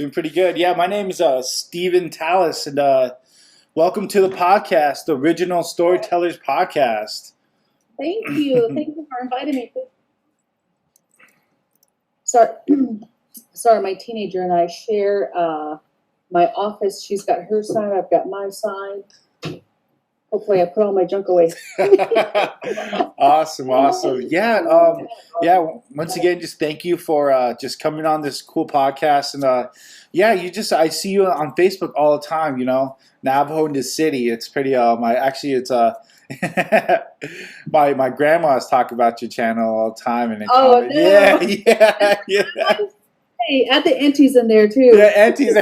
Doing pretty good. Yeah, my name is Steven Tallis, and welcome to the podcast, the Original Storytellers Podcast. Thank you. Thank you for inviting me. Sorry, my teenager and I share my office. She's got her side, I've got my side. Hopefully I put all my junk away. Awesome. Yeah, once again, just thank you for just coming on this cool podcast. And I see you on Facebook all the time, Navajo in the City. It's pretty, my grandma's talking about your channel all the time. And no. Yeah. Hey, add the aunties in there too. Yeah, aunties.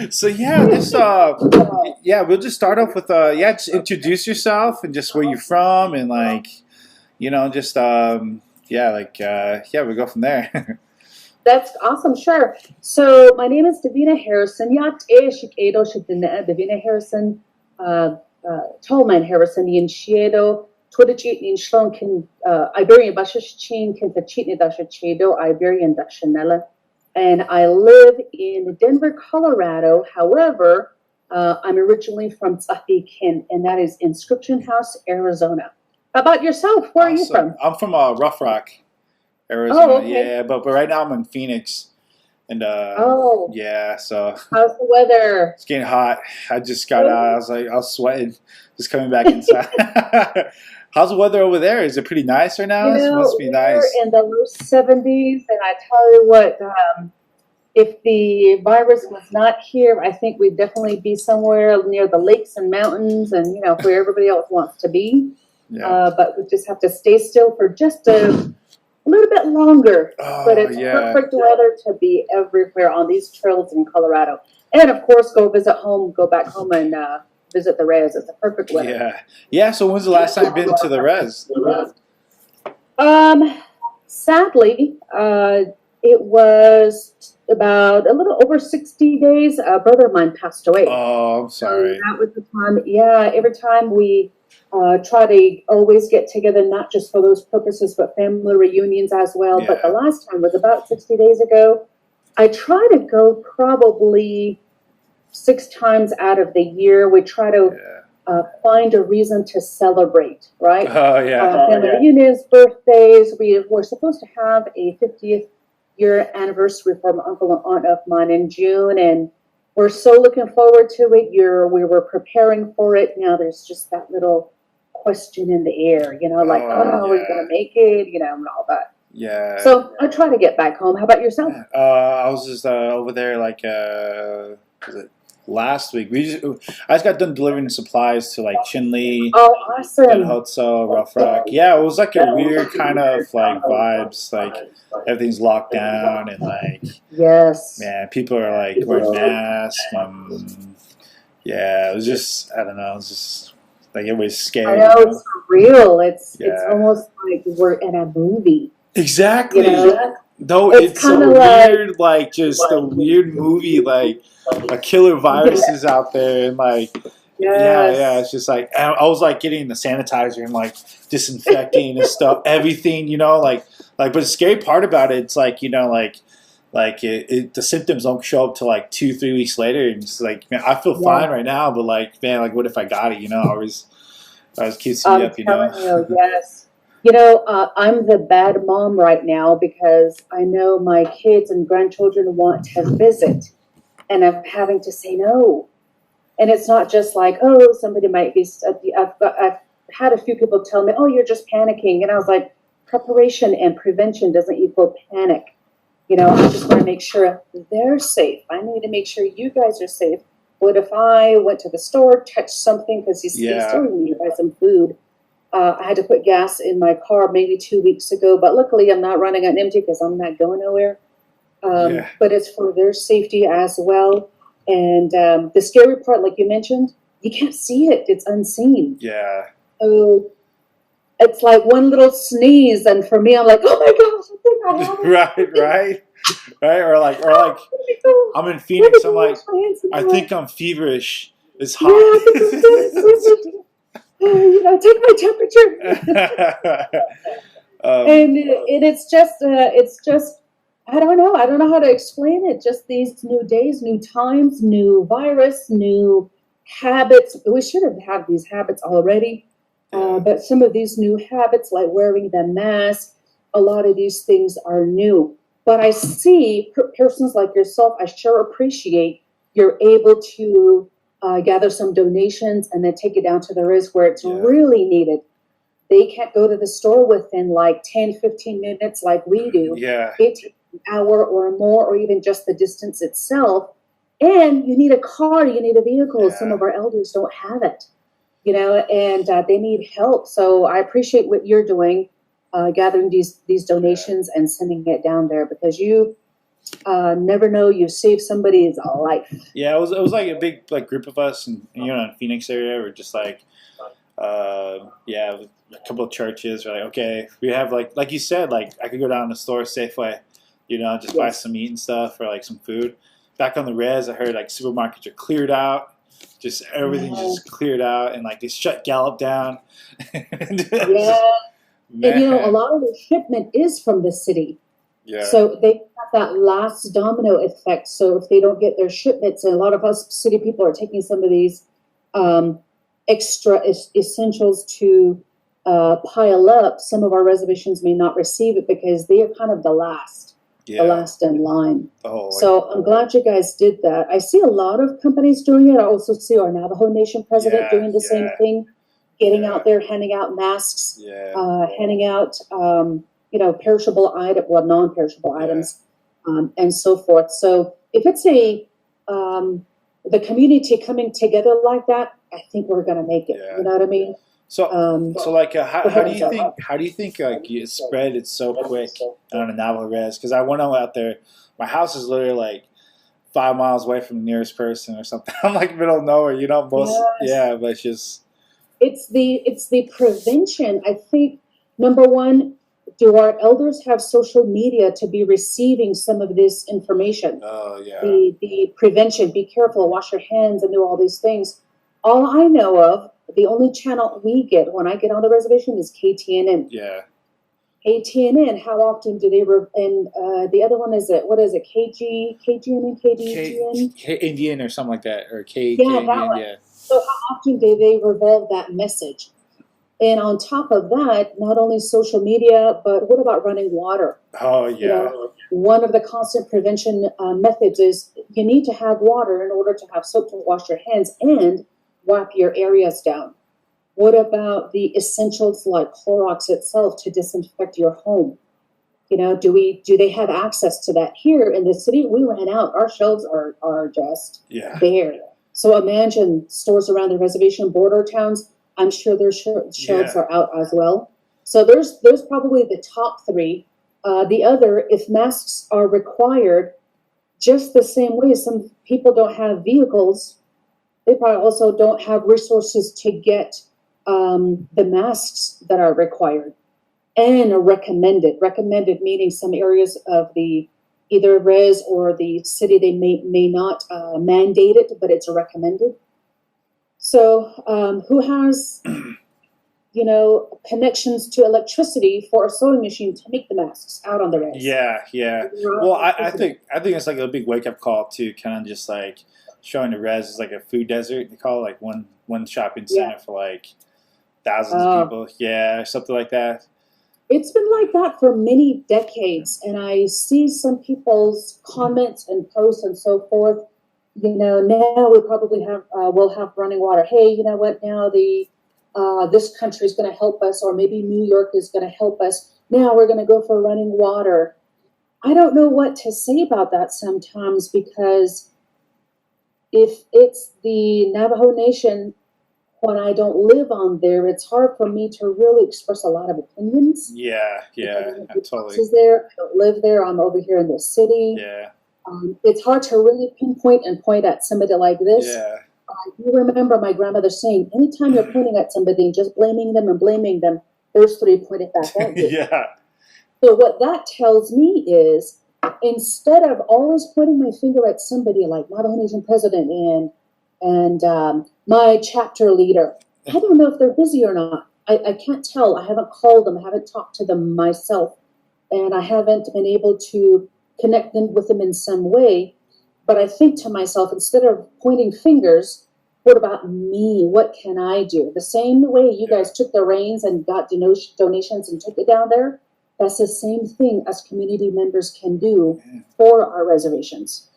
So we'll just start off with just introduce yourself and just where you're from and we'll go from there. That's awesome. Sure. So my name is Davina Harrison. Davina Harrison. Tolman Harrison. Yin Shiedo. Twitchit in Shlonkin. Iberian Bashish Chin. Kintachitni Dasha Chedo. Iberian Dashanella. And I live in Denver, Colorado. However, I'm originally from Tzahikin, and that is Inscription House, Arizona. How about yourself? Where are you from? I'm from Rough Rock, Arizona. Oh, okay. Yeah, but right now I'm in Phoenix. And so how's the weather? It's getting hot. I just got out. I was sweating just coming back inside. How's the weather over there? Is it pretty nice right now? It must be nice. We're in the low 70s, and I tell you what, if the virus was not here, I think we'd definitely be somewhere near the lakes and mountains and, where everybody else wants to be. Yeah. But we just have to stay still for just a little bit longer. But it's perfect weather to be everywhere on these trails in Colorado. And, of course, go back home and visit the REZ. It's a perfect weather. Yeah. So when's the last time you've been to the REZ? Sadly, it was about a little over 60 days. A brother of mine passed away. Oh, I'm sorry. So that was the time. Yeah, every time we try to always get together, not just for those purposes, but family reunions as well. Yeah. But the last time was about 60 days ago. I try to go probably 6 times out of the year. We try to find a reason to celebrate, right? Oh, yeah. Family reunions, birthdays. We're supposed to have a 50th year anniversary for my uncle and aunt of mine in June, and we're so looking forward to it. We were preparing for it. Now there's just that little question in the air, are you going to make it, and all that. Yeah. So I try to get back home. How about yourself? I was just over there was it last week? I just got done delivering supplies to Chinle. Oh, awesome. And Hotso, Rough Rock. Yeah, it was a weird kind of vibes. Everything's locked down and yes. Man, people are wearing masks. It was just, I don't know. It was just everybody's scared. I know, it's real. It's almost like we're in a movie. Exactly. Though it's so weird, just a weird movie, a killer virus is out there, and it's just I was getting the sanitizer and disinfecting and stuff, everything, but the scary part about it, it's the symptoms don't show up till 2-3 weeks later, and it's man, I feel fine right now, but man, what if I got it, always keeps me up, Yes. I'm the bad mom right now because I know my kids and grandchildren want to visit, and I'm having to say no. And it's not just somebody might be. I've had a few people tell me, "Oh, you're just panicking," and I was like, "Preparation and prevention doesn't equal panic." I just want to make sure they're safe. I need to make sure you guys are safe. What if I went to the store, touched something because he's still need to buy some food? I had to put gas in my car maybe 2 weeks ago, but luckily I'm not running on empty because I'm not going nowhere. But it's for their safety as well. And the scary part, like you mentioned, you can't see it. It's unseen. Yeah. So it's one little sneeze, and for me, I'm like, oh my gosh, I think I have it. Right. Or I'm in Phoenix. I'm I think I'm feverish. It's hot. Yeah, take my temperature. And it's just I don't know. I don't know how to explain it. Just these new days, new times, new virus, new habits. We should have had these habits already. Yeah. But some of these new habits, like wearing the mask, a lot of these things are new. But I see persons like yourself, I sure appreciate you're able to gather some donations and then take it down to the RIS where it's Yeah. really needed. They can't go to the store within like 10, 15 minutes like we do. Yeah. It takes an hour or more, or even just the distance itself. And you need a car, you need a vehicle. Yeah. Some of our elders don't have it, and they need help. So I appreciate what you're doing, gathering these donations and sending it down there, because you never know, you save somebody's life. Yeah, it was like a big like group of us, and in Phoenix area, we're just like, a couple of churches. We're like, okay, we have like you said, like I could go down to the store, Safeway, just buy some meat and stuff or like some food. Back on the res, I heard like supermarkets are cleared out, just everything's just cleared out, and like they shut Gallup down. Yeah, and a lot of the shipment is from the city. Yeah. So they have that last domino effect. So if they don't get their shipments, and a lot of us city people are taking some of these extra essentials to pile up, some of our reservations may not receive it because they are kind of the last in line. So I'm glad you guys did that. I see a lot of companies doing it. I also see our Navajo Nation president doing the same thing, getting out there, handing out masks, handing out perishable non-perishable items, and so forth. So if it's the community coming together like that, I think we're going to make it. You know what I mean? So like, how do you think like it spread it so quick on the Navajo res? Because I went out there, my house is literally like 5 miles away from the nearest person or something. I'm like middle of nowhere, but it's just it's the prevention. I think number one, do our elders have social media to be receiving some of this information? Oh yeah. The prevention, be careful, wash your hands, and do all these things. All I know of, the only channel we get when I get on the reservation is KTNN. Yeah. KTNN. How often do they? And the other one is what is it? KGNN, KDGN, Indian or something like that, or that one. Yeah. So how often do they revolve that message? And on top of that, not only social media, but what about running water? Oh, yeah. One of the constant prevention methods is you need to have water in order to have soap to wash your hands and wipe your areas down. What about the essentials like Clorox itself to disinfect your home? Do they have access to that? Here in the city, we ran out. Our shelves are just bare. So imagine stores around the reservation border towns. I'm sure their shelves are out as well. So there's probably the top three. The other, if masks are required, just the same way some people don't have vehicles, they probably also don't have resources to get the masks that are required and are recommended. Recommended meaning some areas of the either res or the city, they may not mandate it, but it's recommended. So who has, connections to electricity for a sewing machine to make the masks out on the res? Yeah. Well, I think it's like a big wake up call to kind of just like showing the res is like a food desert. They call it, like one shopping center for like thousands of people. Yeah, or something like that. It's been like that for many decades, and I see some people's comments and posts and so forth. Now we probably will have running water. Hey, you know what? Now this country is going to help us, or maybe New York is going to help us. Now we're going to go for running water. I don't know what to say about that sometimes, because if it's the Navajo Nation, when I don't live on there, it's hard for me to really express a lot of opinions. Yeah, totally. There, I don't live there. I'm over here in the city. Yeah. It's hard to really pinpoint and point at somebody like this. Yeah. You remember my grandmother saying, anytime you're pointing at somebody and just blaming them, those three pointed back at you. Yeah. So what that tells me is, instead of always pointing my finger at somebody like Navajo Nation president and my chapter leader, I don't know if they're busy or not. I can't tell. I haven't called them. I haven't talked to them myself. And I haven't been able to connect them with them in some way. But I think to myself, instead of pointing fingers, what about me? What can I do? The same way you guys took the reins and got donations and took it down there, that's the same thing as community members can do for our reservations.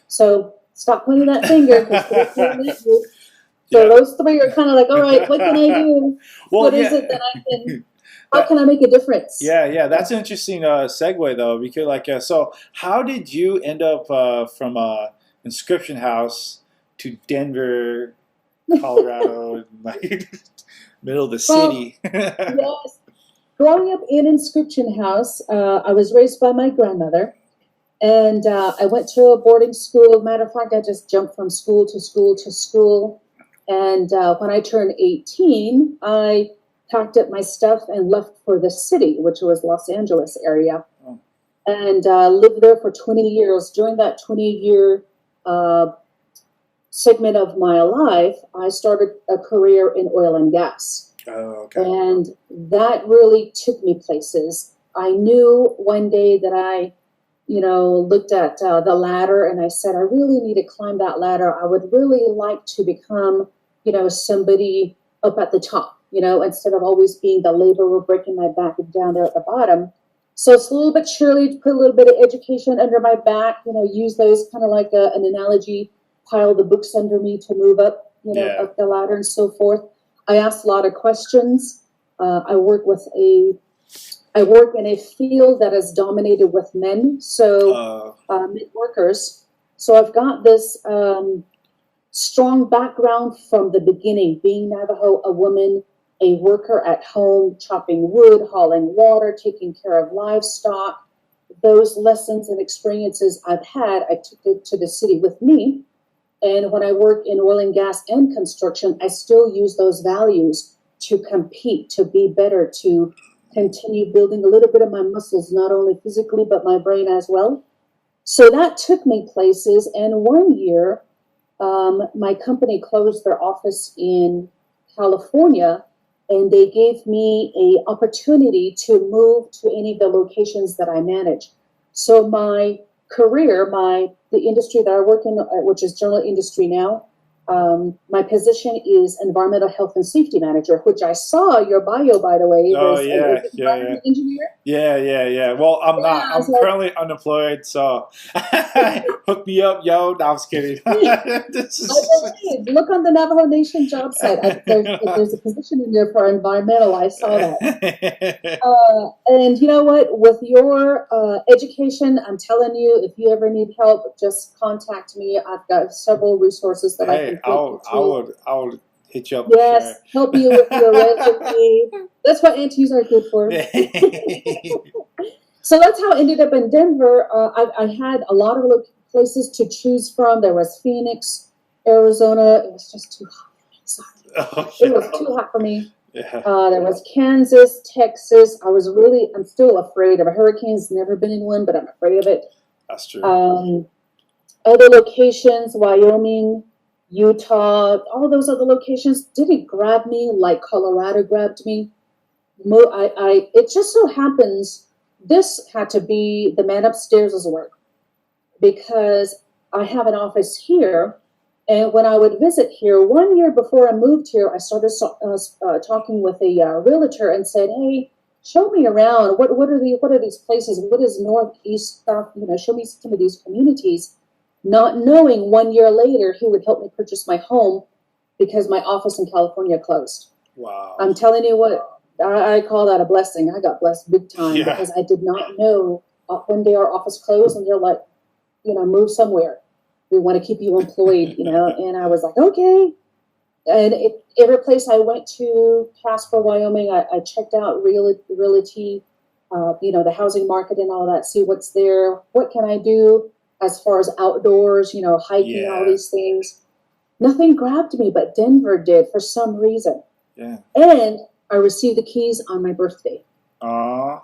So stop pointing that finger. So those three are kind of like, all right, what can I do? What is it that I can? How can I make a difference? Yeah, that's an interesting segue though, because so how did you end up from Inscription House to Denver, Colorado, like middle of the city? Yes, growing up in Inscription House, I was raised by my grandmother, and I went to a boarding school. Matter of fact, I just jumped from school to school to school, and when I turned 18, I packed up my stuff and left for the city, which was Los Angeles area, and lived there for 20 years. During that 20-year segment of my life, I started a career in oil and gas. Oh, okay. And that really took me places. I knew one day that I, looked at the ladder and I said, I really need to climb that ladder. I would really like to become, somebody up at the top. Instead of always being the laborer breaking my back down there at the bottom. So slowly but surely, put a little bit of education under my back, use those kind of like an analogy, pile the books under me to move up, up the ladder and so forth. I asked a lot of questions. I work in a field that is dominated with men, so workers. So I've got this strong background from the beginning, being Navajo, a woman, a worker at home, chopping wood, hauling water, taking care of livestock. Those lessons and experiences I've had, I took it to the city with me. And when I work in oil and gas and construction, I still use those values to compete, to be better, to continue building a little bit of my muscles, not only physically, but my brain as well. So that took me places. And one year, my company closed their office in California, and they gave me an opportunity to move to any of the locations that I manage. So my career, the industry that I work in, which is general industry now, my position is environmental health and safety manager, which I saw your bio, by the way. Oh, Engineer. Yeah. Well, I'm not. I'm currently unemployed, so hook me up, yo. No, I was kidding. Look on the Navajo Nation job site. There's a position in there for environmental. I saw that. And you know what? With your education, I'm telling you, if you ever need help, just contact me. I've got several resources that I can. I would hit you up. Yes, help you with your resume. That's what aunties are good for. So that's how I ended up in Denver. I had a lot of places to choose from. There was Phoenix, Arizona. It was just too hot. It was too hot for me. Yeah. There was Kansas, Texas. I'm still afraid of hurricanes. Never been in one, but I'm afraid of it. That's true. Other locations, Wyoming, Utah, all those other locations didn't grab me like Colorado grabbed me. It just so happens this had to be the man upstairs' work, because I have an office here, and when I would visit here, 1 year before I moved here, I started talking with a realtor and said, "Hey, show me around. What are these places? What is north, east, south? Show me some of these communities." Not knowing 1 year later he would help me purchase my home because my office in California closed. Wow. I'm telling you what, I call that a blessing. I got blessed big time because I did not know. One day our office closed and they're like, move somewhere. We want to keep you employed, and I was like, okay. And every place I went to, Casper, Wyoming, I checked out realty, the housing market and all that, see what's there. What can I do as far as outdoors, hiking, all these things. Nothing grabbed me, but Denver did for some reason. Yeah. And I received the keys on my birthday. Aw.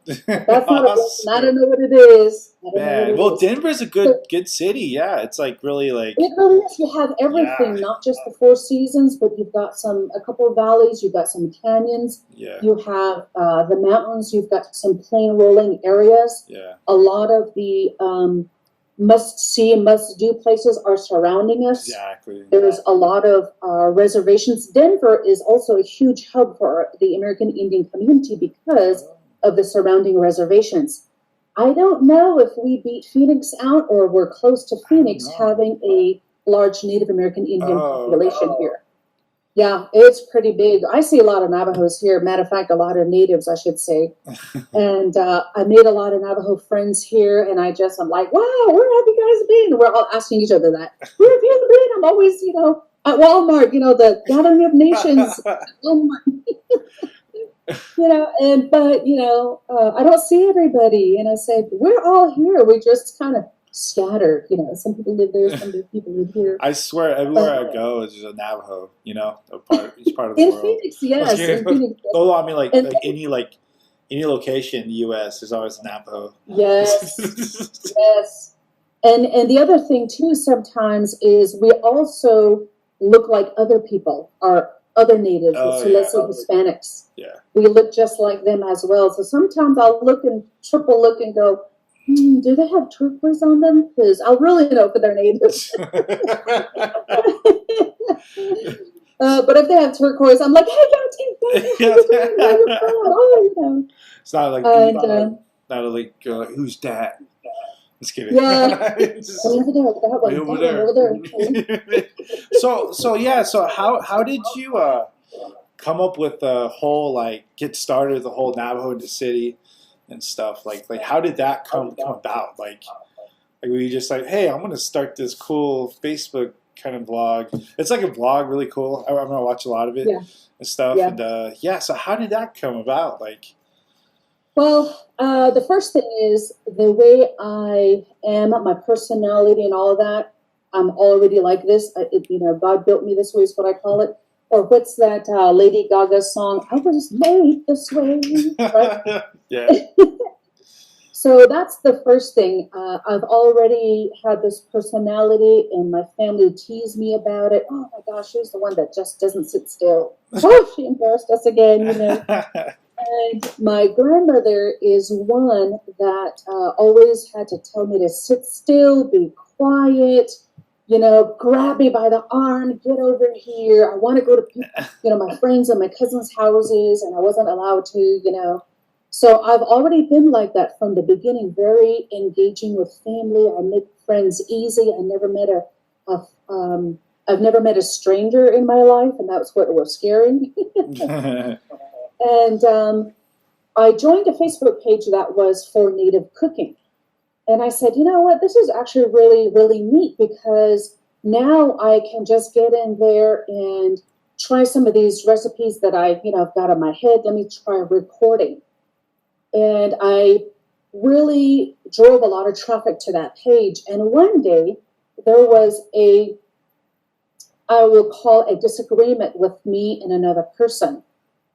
That's not a blessing. I Awesome. don't know what it is. I don't know what Man, it well, is. Denver's a good city. Yeah, it's like really like It really is. You have yeah, everything, not just the four seasons, but you've got a couple of valleys, you've got some canyons, yeah, you have the mountains, you've got some plain rolling areas. yeah, A lot of the must see and must do places are surrounding us. exactly. There's a lot of reservations. Denver is also a huge hub for the American Indian community because of the surrounding reservations. I don't know if we beat Phoenix out or we're close to I don't Phoenix know. having a large Native American Indian Oh, population here. Yeah, it's pretty big. I see a lot of Navajos here. Matter of fact, a lot of natives, I should say. And I made a lot of Navajo friends here. And I'm like, wow, where have you guys been? We're all asking each other that. Where have you been? I'm always, at Walmart, the Gathering of Nations at Walmart. I don't see everybody. And I said, we're all here. We just kind of scattered. Some people live there, some people live here. I swear, everywhere I go is just a Navajo. Each part of the In world. Phoenix, yes. In Phoenix. Oh, I mean, And any location in the U.S. is always a Navajo. yes, yes. And the other thing too, sometimes is we also look like other people, or other natives. Oh, So yeah. let's say Hispanics. Yeah. We look just like them as well. So sometimes I'll look and triple look and go, do they have turquoise on them? Because I'll really know if they're natives. But if they have turquoise, I'm like, hey, how you doing? Where you from? Oh, It's not like who's that? Just kidding. Yeah. Just, Over there, that one, over there. So how did you come up with the whole get started the whole Navajo in the city and stuff like how did that come about like were you just like, hey, I'm gonna start this cool Facebook kind of blog? It's like a blog, really cool. I'm gonna watch a lot of it and stuff. Yeah. And so how did that come about? Well, the first thing is the way I am, my personality and all of that. I'm already like this. God built me this way is what I call it. Or what's that Lady Gaga song? I was made this way. Right? Yeah. So that's the first thing. I've already had this personality, and my family teased me about it. Oh my gosh, she's the one that just doesn't sit still. Oh, she embarrassed us again, And my grandmother is one that always had to tell me to sit still, be quiet, grab me by the arm, get over here. I want to go to, my friends and my cousins' houses, and I wasn't allowed to. So I've already been like that from the beginning, very engaging with family. I make friends easy. I've never met a stranger in my life, and that's what was scary. And I joined a Facebook page that was for Native cooking. And I said, you know what, this is actually really, really neat because now I can just get in there and try some of these recipes that I've got in my head. Let me try recording. And I really drove a lot of traffic to that page. And one day there was I will call a disagreement with me and another person.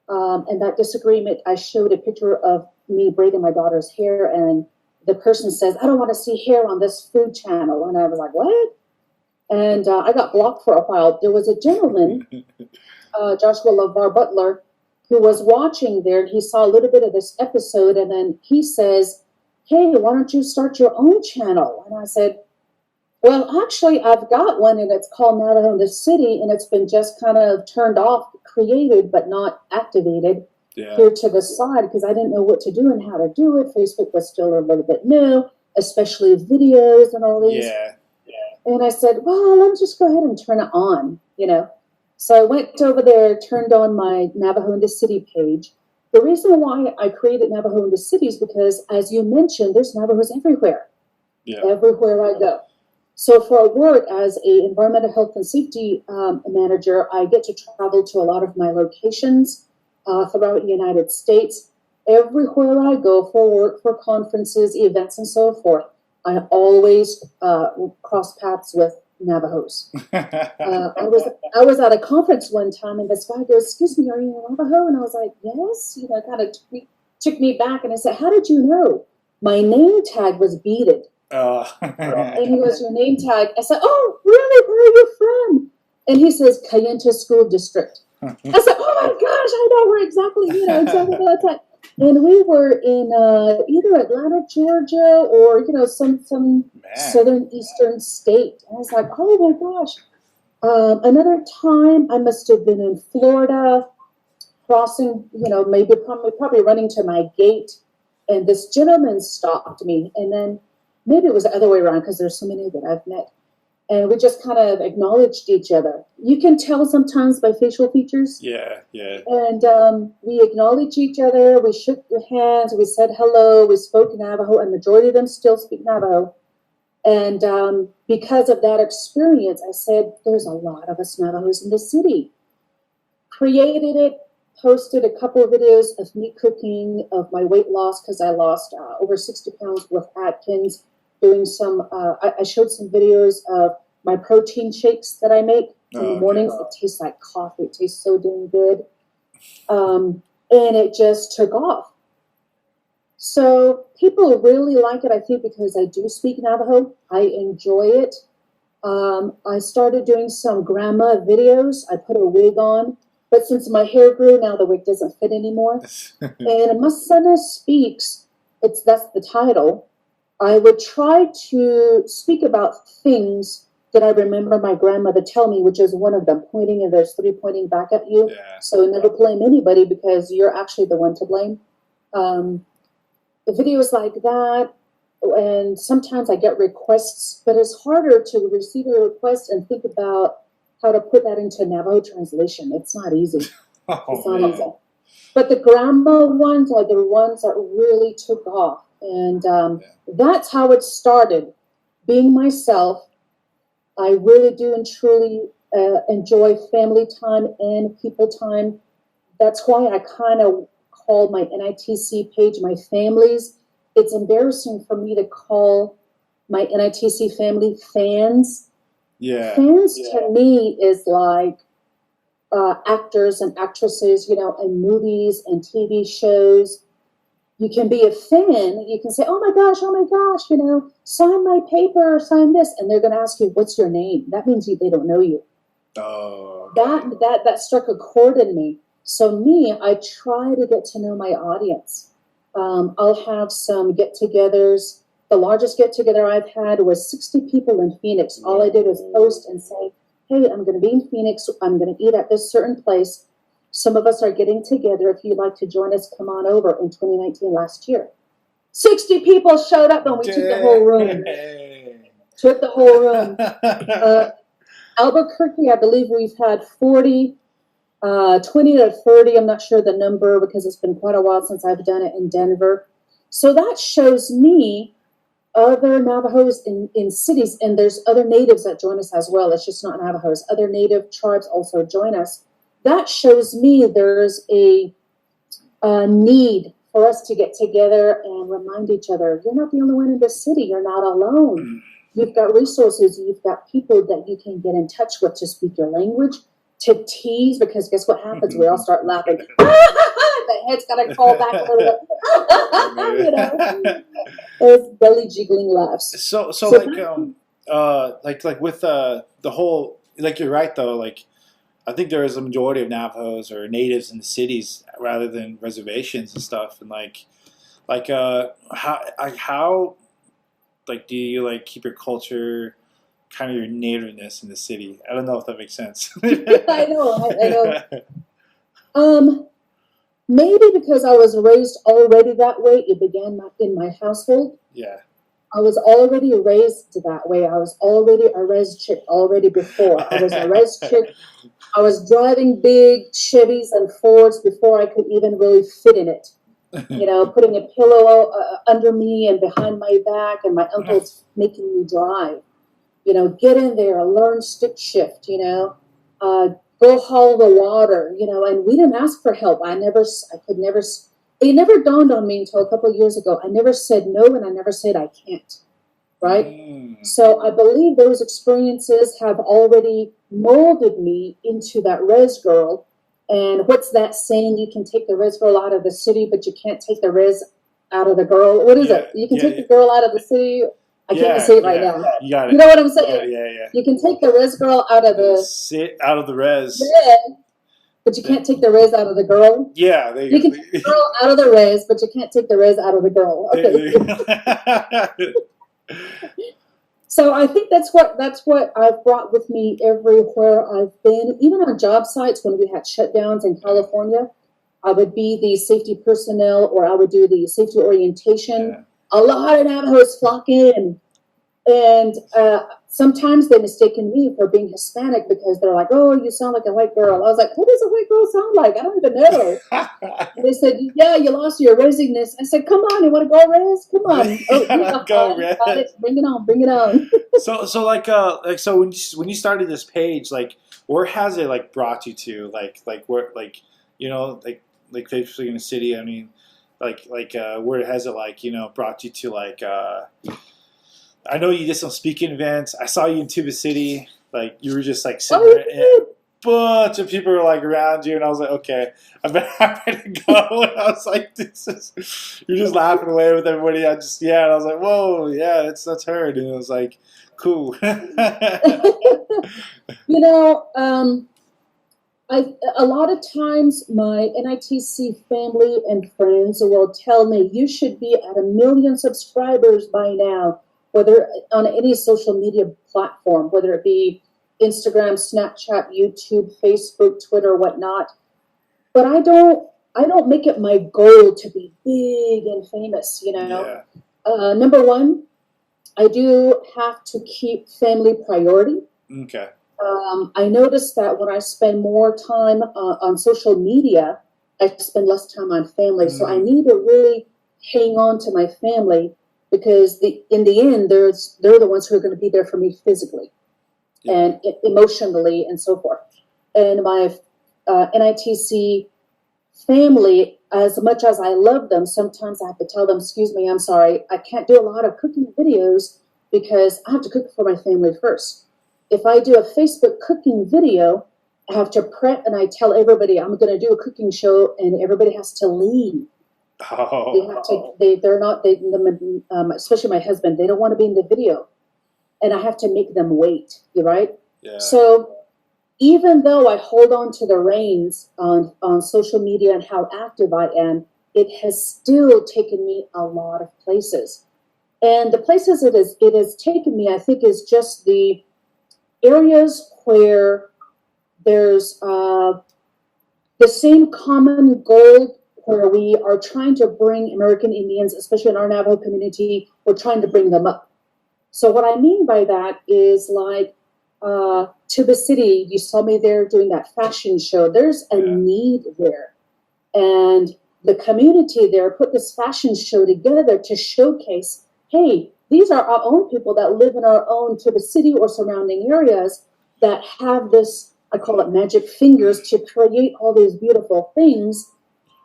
And that disagreement, I showed a picture of me braiding my daughter's hair, and the person says, I don't want to see hair on this food channel. And I was like, what? And I got blocked for a while. There was a gentleman, Joshua LeVar Butler, who was watching there, and he saw a little bit of this episode, and then he says, hey, why don't you start your own channel? And I said, well, actually, I've got one, and it's called Navajo in the City, and it's been just kind of turned off, created, but not activated here to the side because I didn't know what to do and how to do it. Facebook was still a little bit new, especially videos and all these. Yeah. And I said, well, let me just go ahead and turn it on, So I went over there, turned on my Navajo in the City page. The reason why I created Navajo in the City is because, as you mentioned, there's Navajos everywhere. Yeah. Everywhere I go. So for work as an environmental health and safety manager, I get to travel to a lot of my locations throughout the United States. Everywhere I go for work, for conferences, events, and so forth, I always cross paths with Navajos. I was at a conference one time, and this guy goes, "Excuse me, are you a Navajo?" And I was like, "Yes," kind of took me back, and I said, how did you know? My name tag was beaded. And he goes, your name tag? I said, oh, really? Where are you from? And he says, Cayenta School District. I said, oh my gosh, I know where exactly where that's at. And we were in either Atlanta, Georgia, or some southern eastern state. And I was like, oh my gosh. Another time, I must have been in Florida, crossing, maybe probably running to my gate, and this gentleman stopped me, and then maybe it was the other way around because there's so many that I've met, and we just kind of acknowledged each other. You can tell sometimes by facial features. Yeah. And we acknowledged each other. We shook hands. We said hello. We spoke Navajo, and majority of them still speak Navajo. And because of that experience, I said, there's a lot of us Navajos in the city. Created it, posted a couple of videos of me cooking, of my weight loss, because I lost over 60 pounds with Atkins, doing some, I showed some videos of my protein shakes that I make in the mornings. It tastes like coffee. It tastes so dang good. And it just took off. So people really like it, I think, because I do speak Navajo. I enjoy it. I started doing some grandma videos. I put a wig on, but since my hair grew, now the wig doesn't fit anymore. And Masana Speaks, that's the title. I would try to speak about things that I remember my grandmother tell me, which is one of them, pointing, and there's 3 pointing back at you. Yeah. So never blame anybody because you're actually the one to blame. The videos like that, and sometimes I get requests, but it's harder to receive a request and think about how to put that into Navajo translation. It's not easy. It's not easy. But the grandma ones are the ones that really took off. And that's how it started. Being myself, I really do and truly enjoy family time and people time. That's why I kind of call my NITC page my families. It's embarrassing for me to call my NITC family fans. Yeah. Fans to me is like actors and actresses, in movies and TV shows. You can be a fan. You can say, oh my gosh, sign my paper, sign this. And they're going to ask you, what's your name? That means they don't know you. Oh. That struck a chord in me. So me, I try to get to know my audience. I'll have some get-togethers. The largest get-together I've had was 60 people in Phoenix. All I did was post and say, hey, I'm going to be in Phoenix. I'm going to eat at this certain place. Some of us are getting together. If you'd like to join us, come on over. In 2019, last year, 60 people showed up, and we took the whole room. Took the whole room. Albuquerque, I believe we've had 40, 20 to 30. I'm not sure the number because it's been quite a while since I've done it in Denver. So that shows me other Navajos in cities, and there's other natives that join us as well. It's just not Navajos. Other native tribes also join us. That shows me there's a need for us to get together and remind each other, you're not the only one in the city. You're not alone. You've got resources. You've got people that you can get in touch with to speak your language, to tease, because guess what happens? We all start laughing. The head's got to call back a little bit. Those belly jiggling laughs. So like with the whole, like, you're right though, like, I think there is a majority of Navajos or natives in the cities rather than reservations and stuff. And how do you keep your culture, kind of your nativeness in the city? I don't know if that makes sense. I know. Maybe because I was raised already that way. It began in my household. Yeah. I was already raised that way. I was already a REZ chick already before. I was a REZ chick. I was driving big Chevys and Fords before I could even really fit in it. Putting a pillow under me and behind my back, and my uncle's making me drive. Get in there, learn stick shift, go haul the water, and we didn't ask for help. It never dawned on me until a couple of years ago. I never said no, and I never said I can't, right? So I believe those experiences have already molded me into that REZ girl And what's that saying? You can take the REZ girl out of the city, but you can't take the REZ out of the girl. What is it? You can take the girl out of the city. I can't even say it right now. You got it. You know what I'm saying? Yeah. You can take the REZ girl out of the REZ. But you can't take the REZ out of the girl. Yeah, you can take the girl out of the REZ, but you can't take the REZ out of the girl. Okay. So I think that's what I've brought with me everywhere I've been. Even on job sites when we had shutdowns in California, I would be the safety personnel, or I would do the safety orientation. Yeah. A lot of Navajos flock in. And sometimes they mistaken me for being Hispanic because they're like, "Oh, you sound like a white girl." I was like, "What does a white girl sound like? I don't even know." They said, "Yeah, you lost your Reziness." I said, "Come on, you want to go Rez? Come on, go Rez. Bring it on, bring it on." So when you started this page, like, where has it like brought you to? Like where, like, you know, like basically in the city. I mean, like where has it, like, you know, brought you to, like. I know you did some speaking events. I saw you in Tuba City. Like, you were just like sitting there, and a bunch of people were like around you, and I was like, okay, I better go. And I was like, you're just laughing away with everybody. And I was like, whoa, yeah, that's heard. And it was like, cool. You know, a lot of times my NITC family and friends will tell me, you should be at 1 million subscribers by now, whether on any social media platform, whether it be Instagram, Snapchat, YouTube, Facebook, Twitter, whatnot. But I don't make it my goal to be big and famous, you know. Yeah. Number one, I do have to keep family priority. Okay. I noticed that when I spend more time on social media, I spend less time on family. So I need to really hang on to my family, because in the end, they're the ones who are going to be there for me physically and emotionally and so forth. And my NITC family, as much as I love them, sometimes I have to tell them, "Excuse me, I'm sorry, I can't do a lot of cooking videos because I have to cook for my family first. If I do a Facebook cooking video, I have to prep and I tell everybody I'm going to do a cooking show, and everybody has to leave. Especially my husband, they don't want to be in the video, and I have to make them wait. You're right. Yeah. So even though I hold on to the reins on social media and how active I am, it has still taken me a lot of places. And the places it has taken me, I think, is just the areas where there's the same common goal, where we are trying to bring American Indians, especially in our Navajo community, we're trying to bring them up. So what I mean by that is, like, Tuba City, you saw me there doing that fashion show. There's a need there. And the community there put this fashion show together to showcase, hey, these are our own people that live in our own Tuba City or surrounding areas that have this, I call it magic fingers, to create all these beautiful things.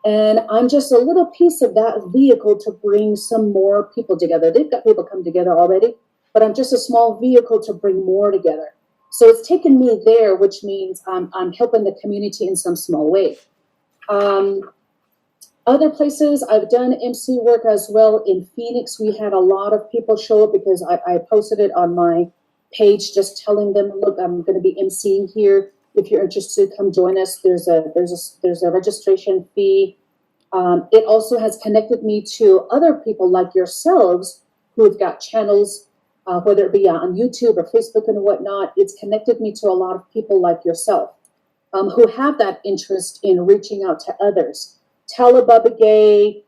And I'm just a little piece of that vehicle to bring some more people together. They've got people come together already, but I'm just a small vehicle to bring more together. So it's taken me there, which means I'm helping the community in some small way. Other places, I've done MC work as well. In Phoenix, we had a lot of people show up because I posted it on my page, just telling them, look, I'm going to be MCing here. If you're interested, come join us. There's a registration fee. It also has connected me to other people like yourselves who have got channels, whether it be on YouTube or Facebook and whatnot. It's connected me to a lot of people like yourself who have that interest in reaching out to others. Talibaba Gay,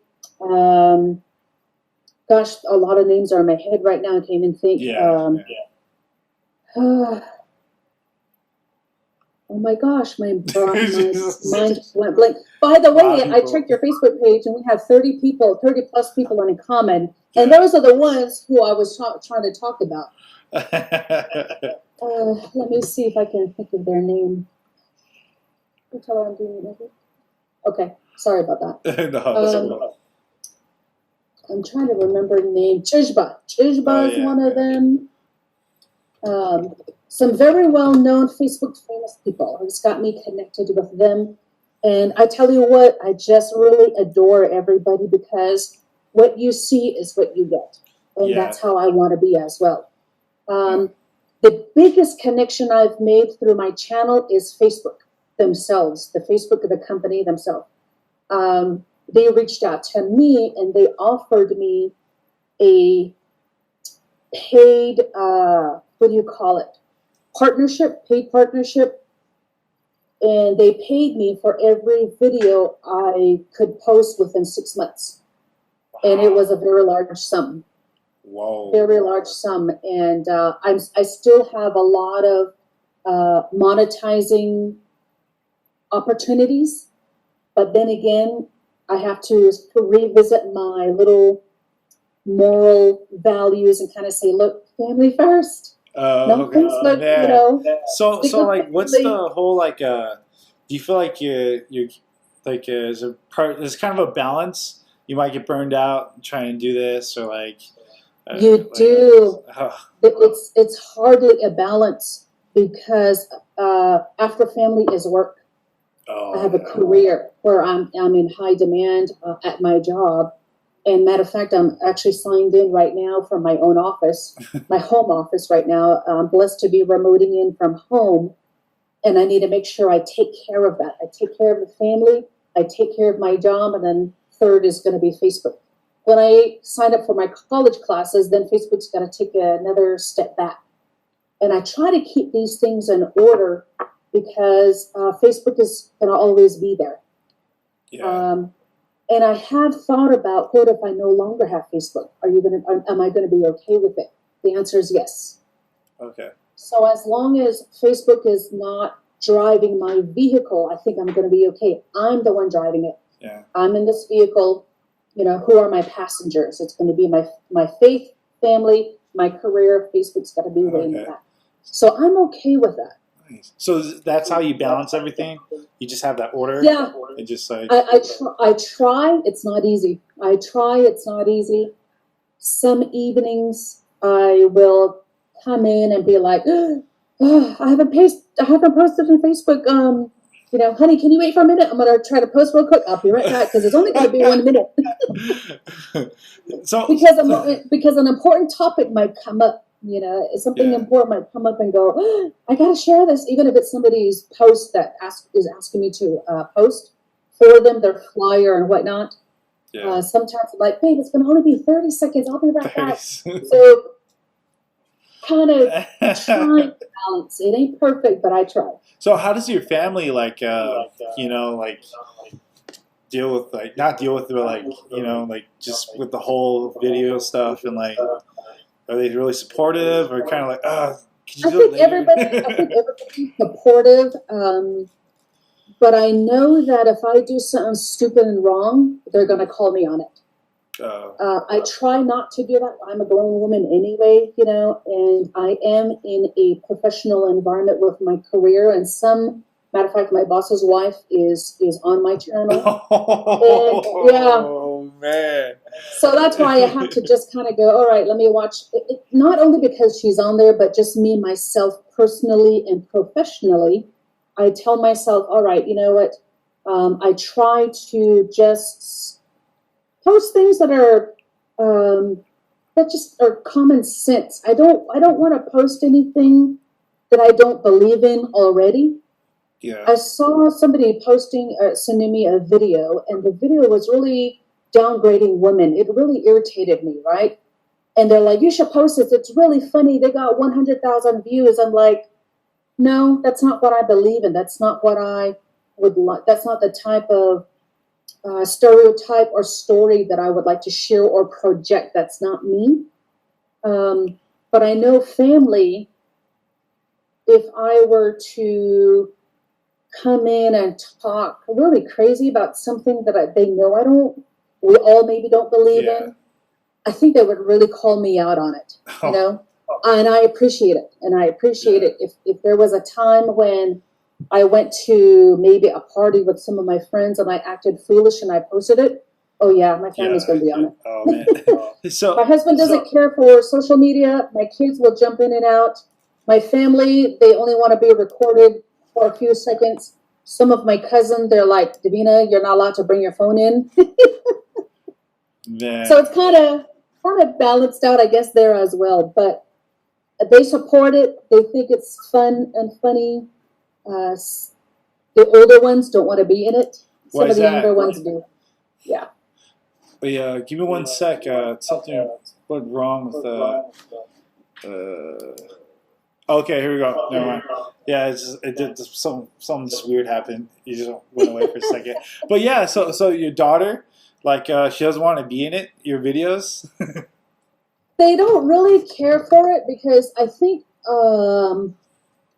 gosh, a lot of names are in my head right now. I can't even think. Oh my gosh, my mind went blank. By the way, I checked your Facebook page and we have 30 plus people in common. And those are the ones who I was trying to talk about. Let me see if I can think of their name. You tell her I'm doing it. Okay, sorry about that. No, I'm trying to remember the name. Chishba is one of them. Some very well-known Facebook famous people. It's got me connected with them. And I tell you what, I just really adore everybody because what you see is what you get. And Yeah. that's how I want to be as well. The biggest connection I've made through my channel is Facebook themselves, the Facebook of the company themselves. They reached out to me and they offered me a paid, what do you call it? Paid partnership. And they paid me for every video I could post within 6 months. Wow. And it was a very large sum. Whoa. Very large sum. And I still have a lot of monetizing opportunities. But then again, I have to revisit my little moral values and kind of say, look, family first. No Okay. Facebook, Yeah. you know. So like, what's the whole like? Do you feel like you're like as a part? There's kind of a balance. You might get burned out trying to do this, or like. You do. It's hardly a balance because after family is work. I have a career where I'm in high demand at my job. And matter of fact, I'm actually signed in right now from my own office, my home office right now. I'm blessed to be remoting in from home. And I need to make sure I take care of that. I take care of the family. I take care of my job. And then third is going to be Facebook. When I sign up for my college classes, then Facebook's got to take another step back. And I try to keep these things in order because Facebook is going to always be there. Yeah. And I have thought about, what if I no longer have Facebook? Am I going to be okay with it? The answer is yes. Okay. So as long as Facebook is not driving my vehicle, I think I'm going to be okay. I'm the one driving it. Yeah. I'm in this vehicle. You know, who are my passengers? It's going to be my faith, family, my career. Facebook's got to be way in the back. So I'm okay with that. Nice. So that's how you balance everything? You just have that order? Yeah. And just like I try. It's not easy. I try. It's not easy. Some evenings I will come in and be like, oh, I haven't posted on Facebook. You know, honey, can you wait for a minute? I'm going to try to post real quick. I'll be right back because it's only going to be 1 minute. So because an important topic might come up. You know, something important might come up and go, oh, I got to share this, even if it's somebody's post that is asking me to post for them, their flyer and whatnot. Yeah. Sometimes I'm like, babe, it's going to only be 30 seconds. I'll be right back. So kind of trying to balance. It ain't perfect, but I try. So how does your family like, you know, like deal with like, not deal with it, but like, you know, like just with the whole video stuff and like, are they really supportive or kind of like, can you do it later? I think everybody's supportive. But I know that if I do something stupid and wrong, they're going to call me on it. I try not to do that. I'm a grown woman anyway, you know, and I am in a professional environment with my career. And matter of fact, my boss's wife is on my channel. Oh, man. So that's why I have to just kind of go, all right, let me watch it. Not only because she's on there, but just me, myself, personally and professionally. I tell myself, all right, you know what? I try to just post things that are common sense. I don't want to post anything that I don't believe in already. Yeah. I saw somebody sending me a video, and the video was really downgrading women. It really irritated me, right? And they're like, you should post this. It's really funny. They got 100,000 views. I'm like, no, that's not what I believe in. That's not what I would like. That's not the type of stereotype or story that I would like to share or project. That's not me. But I know family, if I were to come in and talk really crazy about something that they know we all maybe don't believe in, I think they would really call me out on it, you know? And I appreciate it. And I appreciate it. If there was a time when I went to maybe a party with some of my friends and I acted foolish and I posted it, oh yeah, my family's going to be on it. Oh, man. So, my husband doesn't care for social media. My kids will jump in and out. My family, they only want to be recorded for a few seconds. Some of my cousins, they're like, Davina, you're not allowed to bring your phone in. Yeah. So it's kind of balanced out, I guess, there as well. But they support it. They think it's fun and funny. The older ones don't want to be in it. Some of the younger ones do. Yeah. But yeah, give me one sec. Something went wrong with okay, here we go. Never mind. Yeah, it did something just weird happened. You just went away for a second. But yeah, so your daughter, like, she doesn't want to be in it. Your videos. They don't really care for it because I think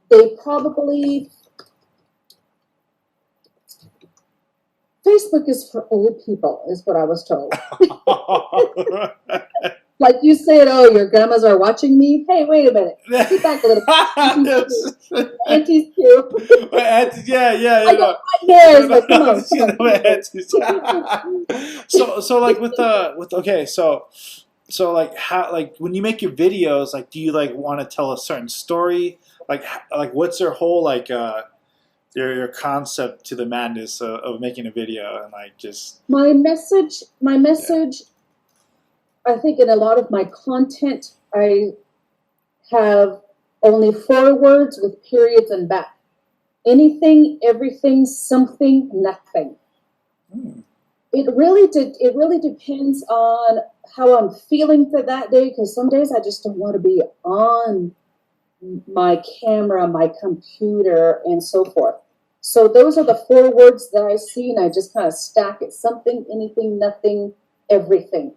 they probably. Facebook is for old people, is what I was told. Like you said, oh, your grandmas are watching me. Hey, wait a minute. Get back a little. Auntie's cute. Yeah. I got hairs, but come on. So like with okay, so like how, like when you make your videos, like do you like want to tell a certain story? Like what's your whole like your concept to the madness of making a video and like just my message. Yeah. I think in a lot of my content, I have only 4 words with periods and back. Anything, everything, something, nothing. It really depends on how I'm feeling for that day, because some days I just don't want to be on my camera, my computer, and so forth. So those are the 4 words that I see, and I just kind of stack it: something, anything, nothing, everything.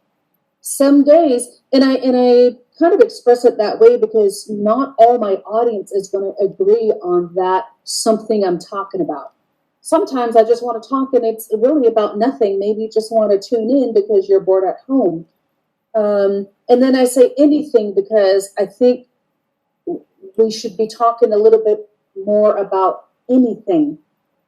Some days, and I kind of express it that way because not all my audience is going to agree on that something I'm talking about. Sometimes I just want to talk and it's really about nothing. Maybe you just want to tune in because you're bored at home. And then I say anything because I think we should be talking a little bit more about anything.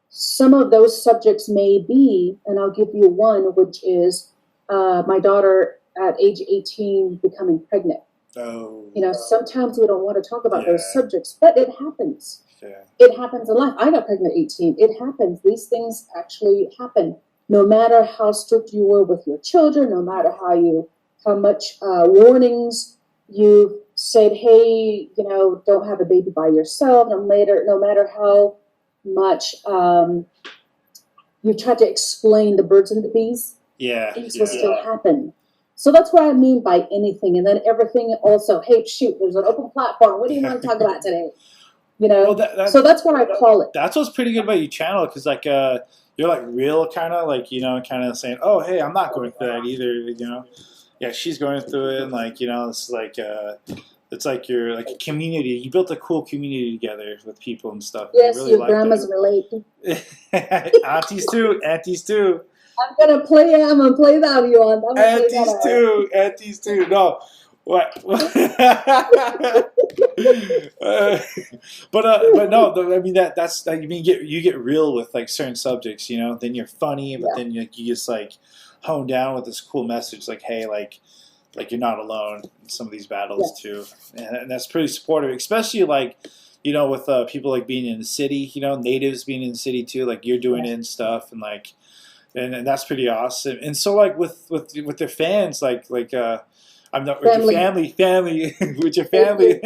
Some of those subjects may be, and I'll give you one, which is my daughter at age 18 becoming pregnant. Oh. You know, sometimes we don't want to talk about those subjects, but it happens. Yeah. It happens in life. I got pregnant at 18. It happens. These things actually happen. No matter how strict you were with your children, no matter how much warnings you said, hey, you know, don't have a baby by yourself. No matter how much you tried to explain the birds and the bees. Yeah. Things will still happen. So that's what I mean by anything. And then everything also, hey, shoot, there's an open platform. What do you want to talk about today? You know, so that's what I call it. That's what's pretty good about your channel, because like you're like real kind of like, you know, kind of saying, oh, hey, I'm not going through that either, you know. Yeah, she's going through it, and like, you know, it's like you're like a community. You built a cool community together with people and stuff. Yes, really your grandmas relate. Aunties too. I'm gonna play the audio on. Aunties too. No, what? But no. I mean that's you mean you get real with like certain subjects, you know. Then you're funny, but then you just like hone down with this cool message, like hey, like you're not alone in some of these battles too, and that's pretty supportive, especially like, you know, with people like being in the city, you know, natives being in the city too, like you're doing it and stuff, and like. And that's pretty awesome. And so like with their fans, like I'm not with your family with your family.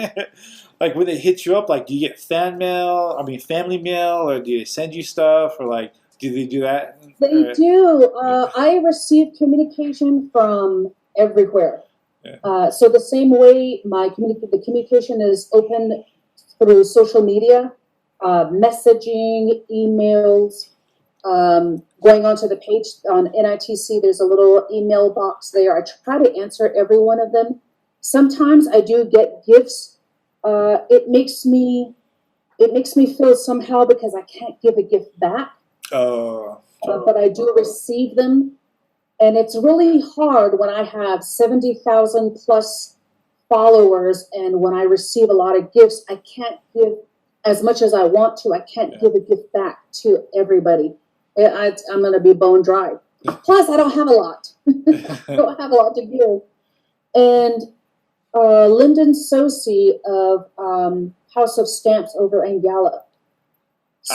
Like when they hit you up, like do you get fan mail? I mean family mail, or do they send you stuff, or like do they do that? They do. I receive communication from everywhere. Yeah. So the same way the communication is open through social media, messaging, emails. Going onto the page on NITC, there's a little email box there. I try to answer every one of them. Sometimes I do get gifts. It makes me feel somehow because I can't give a gift back. But I do receive them, and it's really hard when I have 70,000 plus followers, and when I receive a lot of gifts, I can't give as much as I want to. I can't give a gift back to everybody. I'm going to be bone dry. Plus, I don't have a lot. I don't have a lot to give. And Lyndon Sosi of House of Stamps over in Gallup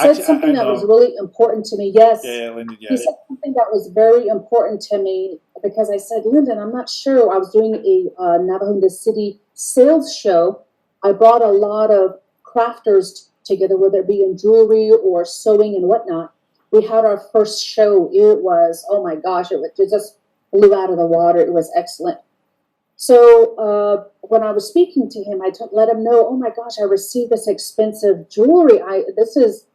said something that was really important to me. Yes. Yeah, Lyndon, yeah. He said something that was very important to me because I said, Lyndon, I'm not sure. I was doing a Navajo in the City sales show. I brought a lot of crafters together, whether it be in jewelry or sewing and whatnot. We had our first show. It was, oh my gosh, it just blew out of the water. It was excellent. So when I was speaking to him, I let him know, oh my gosh, I received this expensive jewelry. This is,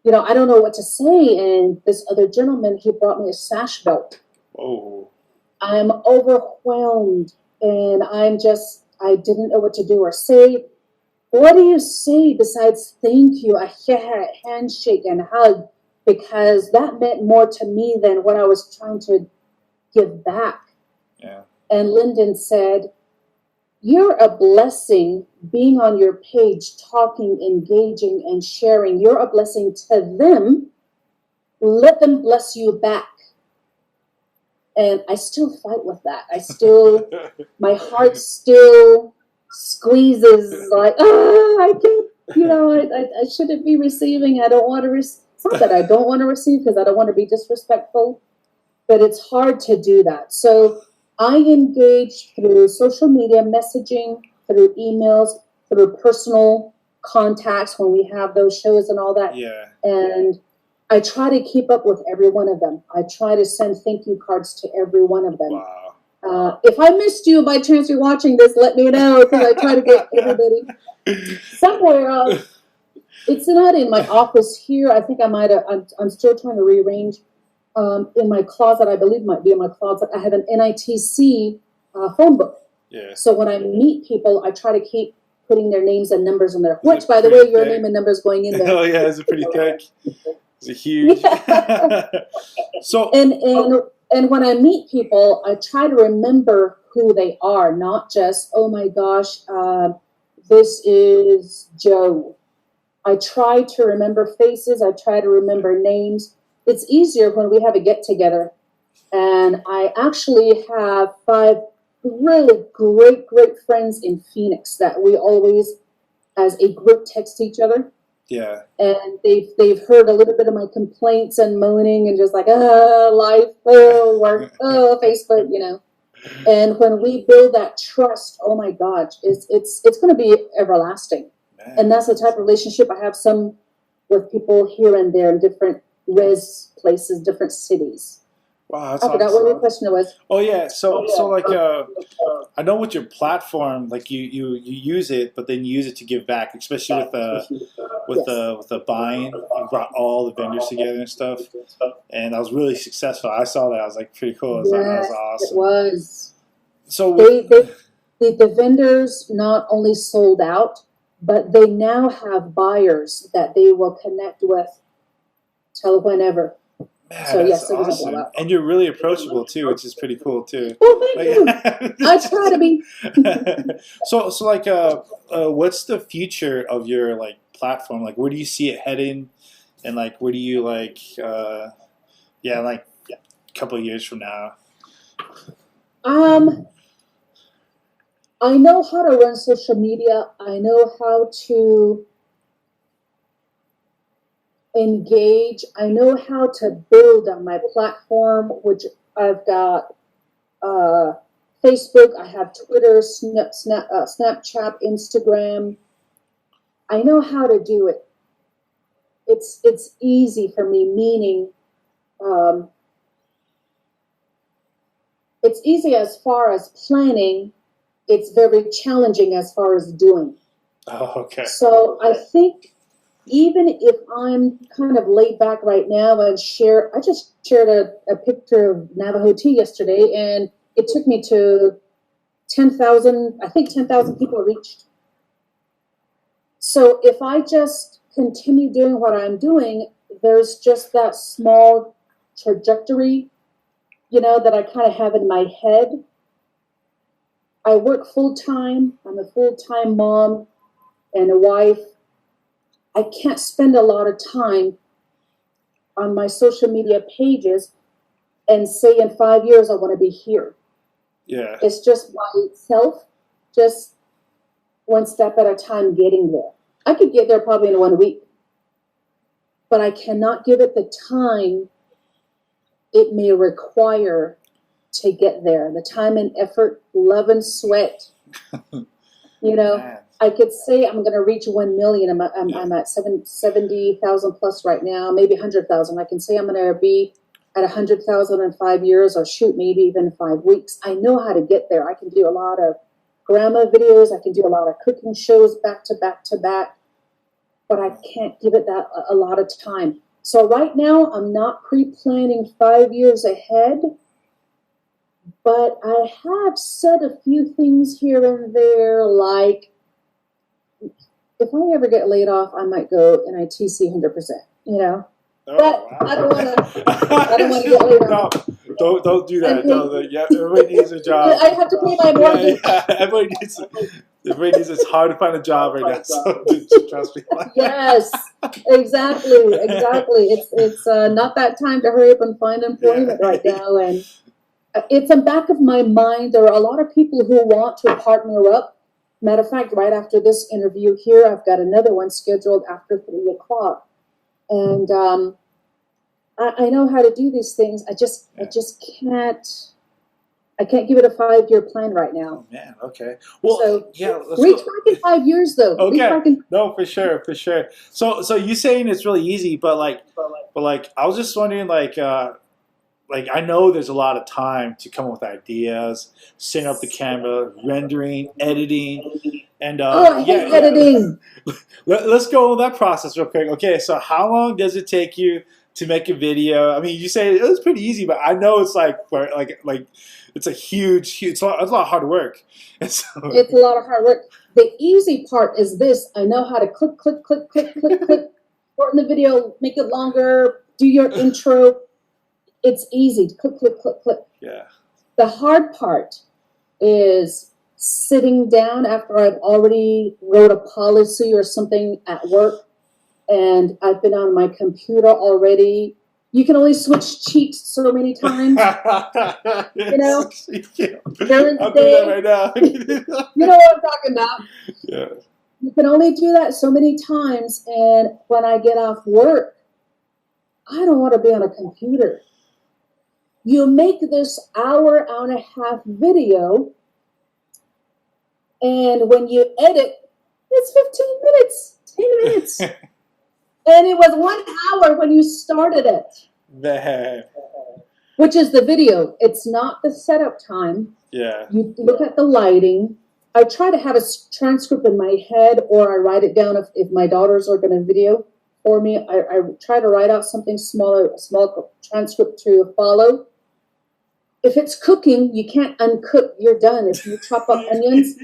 I don't know what to say. And this other gentleman, he brought me a sash belt. Oh. I'm overwhelmed, and I didn't know what to do or say. What do you say besides thank you, a handshake and hug? Because that meant more to me than what I was trying to give back. Yeah. And Lyndon said, you're a blessing being on your page, talking, engaging, and sharing. You're a blessing to them. Let them bless you back. And I still fight with that. My heart still squeezes like, I can't, I shouldn't be receiving. I don't want to receive. It's not that I don't want to receive because I don't want to be disrespectful, but it's hard to do that. So I engage through social media messaging, through emails, through personal contacts when we have those shows and all that. Yeah. And I try to keep up with every one of them. I try to send thank you cards to every one of them. Wow. If I missed you by chance you're watching this, let me know because I try to get everybody somewhere. It's not in my office here. I think I'm still trying to rearrange. In my closet, I believe might be in my closet, I have an NITC phone book. Yeah. So when I meet people, I try to keep putting their names and numbers in there. Which, by the way, your name and number is going in there. Oh yeah, it's a pretty thick. It's a huge. So and when I meet people, I try to remember who they are, not just, oh my gosh, this is Joe. I try to remember faces. I try to remember names. It's easier when we have a get-together. And I actually have 5 really great friends in Phoenix that we always, as a group, text each other. Yeah. And they've heard a little bit of my complaints and moaning and just like, life, work, Facebook, And when we build that trust, oh my gosh, it's going to be everlasting. Man. And that's the type of relationship I have some with people here and there in different REZ places, different cities. Wow, that's I forgot what your question was. Oh yeah, so like I know with your platform, like you use it, but then you use it to give back, especially with the buying. You brought all the vendors together and stuff, and that was really successful. I saw that. I was like, pretty cool. That was awesome. It was. So the vendors not only sold out, but they now have buyers that they will connect with till whenever. Man, so that's awesome. And you're really approachable too, which is pretty cool too. Well, thank you. I try to be. So like, what's the future of your like platform? Like, where do you see it heading? And like, where do you like, a couple of years from now? I know how to run social media. I know how to engage. I know how to build on my platform, which I've got Facebook, I have Twitter, Snapchat, Instagram. I know how to do it. It's easy for me, meaning it's easy as far as planning. It's very challenging as far as doing. Oh, okay. So I think even if I'm kind of laid back right now and I just shared a picture of Navajo tea yesterday, and it took me to 10,000, I think 10,000 people reached. So if I just continue doing what I'm doing, there's just that small trajectory, that I kind of have in my head. I work full-time. I'm a full-time mom and a wife. I can't spend a lot of time on my social media pages and say in 5 years I want to be here. Yeah. It's just myself, just one step at a time getting there. I could get there probably in 1 week. but I cannot give it the time it may require to get there. The time and effort, love and sweat. You know, Man. I could say I'm going to reach 1 million. I'm at 70,000 plus right now, maybe 100,000. I can say I'm going to be at 100,000 in 5 years, or shoot, maybe even 5 weeks. I know how to get there. I can do a lot of grandma videos. I can do a lot of cooking shows back to back to back, but I can't give it that a lot of time. So right now, I'm not pre-planning 5 years ahead, but I have said a few things here and there, like, if I ever get laid off, I might go NITC 100%, you know? Oh, but wow. I don't want to get laid off. No, don't do that. No, yeah, everybody needs a job. I have to pay my mortgage. Yeah, everybody needs. It's hard to find a job right now. So trust me. Yes, exactly. It's not that time to hurry up and find employment right now, and it's in the back of my mind. There are a lot of people who want to partner up. Matter of fact, right after this interview here, I've got another one scheduled after 3:00, and I know how to do these things. I just can't. I can't give it a 5-year plan right now. Oh man, okay. Well, so, yeah. Reach back in 5 years, though. Okay. No, for sure. So you saying it's really easy, but I was just wondering, like I know there's a lot of time to come up with ideas, setting up the camera, rendering, editing, and I hate editing. Let's go over that process real quick. Okay, so how long does it take you to make a video? I mean, you say it was pretty easy, but I know it's like it's a huge, it's a lot of hard work. So, it's a lot of hard work. The easy part is this: I know how to click, shorten the video, make it longer, do your intro. It's easy to click. Yeah. The hard part is sitting down after I've already wrote a policy or something at work, and I've been on my computer already. You can only switch cheeks so many times. You know, during the day, right now. you know what I'm talking about. Yeah. You can only do that so many times, and when I get off work, I don't want to be on a computer. You make this hour and a half video, and when you edit, it's 15 minutes, 10 minutes. And it was 1 hour when you started it. Man. Which is the video. It's not the setup time. Yeah. You look at the lighting. I try to have a transcript in my head, or I write it down if my daughters are going to video for me. I try to write out something smaller, a small transcript to follow. If it's cooking, you can't uncook. You're done. If you chop up onions,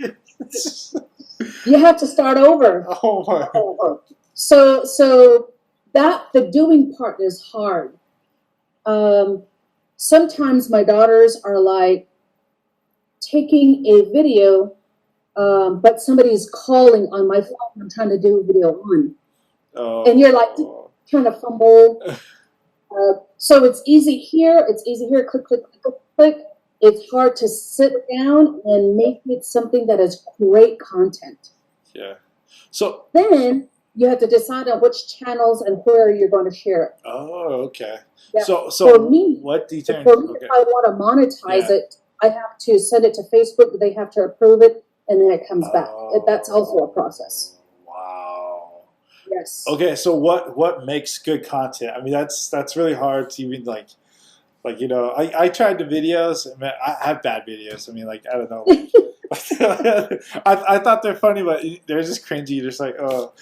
you have to start over. Oh my. So that the doing part is hard. Sometimes my daughters are like taking a video, but somebody's calling on my phone. I'm trying to do a video on, and you're like trying to fumble. So it's easy here. Click. It's hard to sit down and make it something that is great content. Yeah. So then you have to decide on which channels and where you're going to share it. Oh, okay. Yeah. So for me, what details? For me, if I want to monetize it, I have to send it to Facebook. They have to approve it, and then it comes back. That's also a process. Wow. Yes. Okay, so what makes good content? I mean, that's really hard to even like you know. I tried the videos. I mean, I have bad videos. I mean, like I don't know. I thought they're funny, but they're just cringy. You're just like, oh.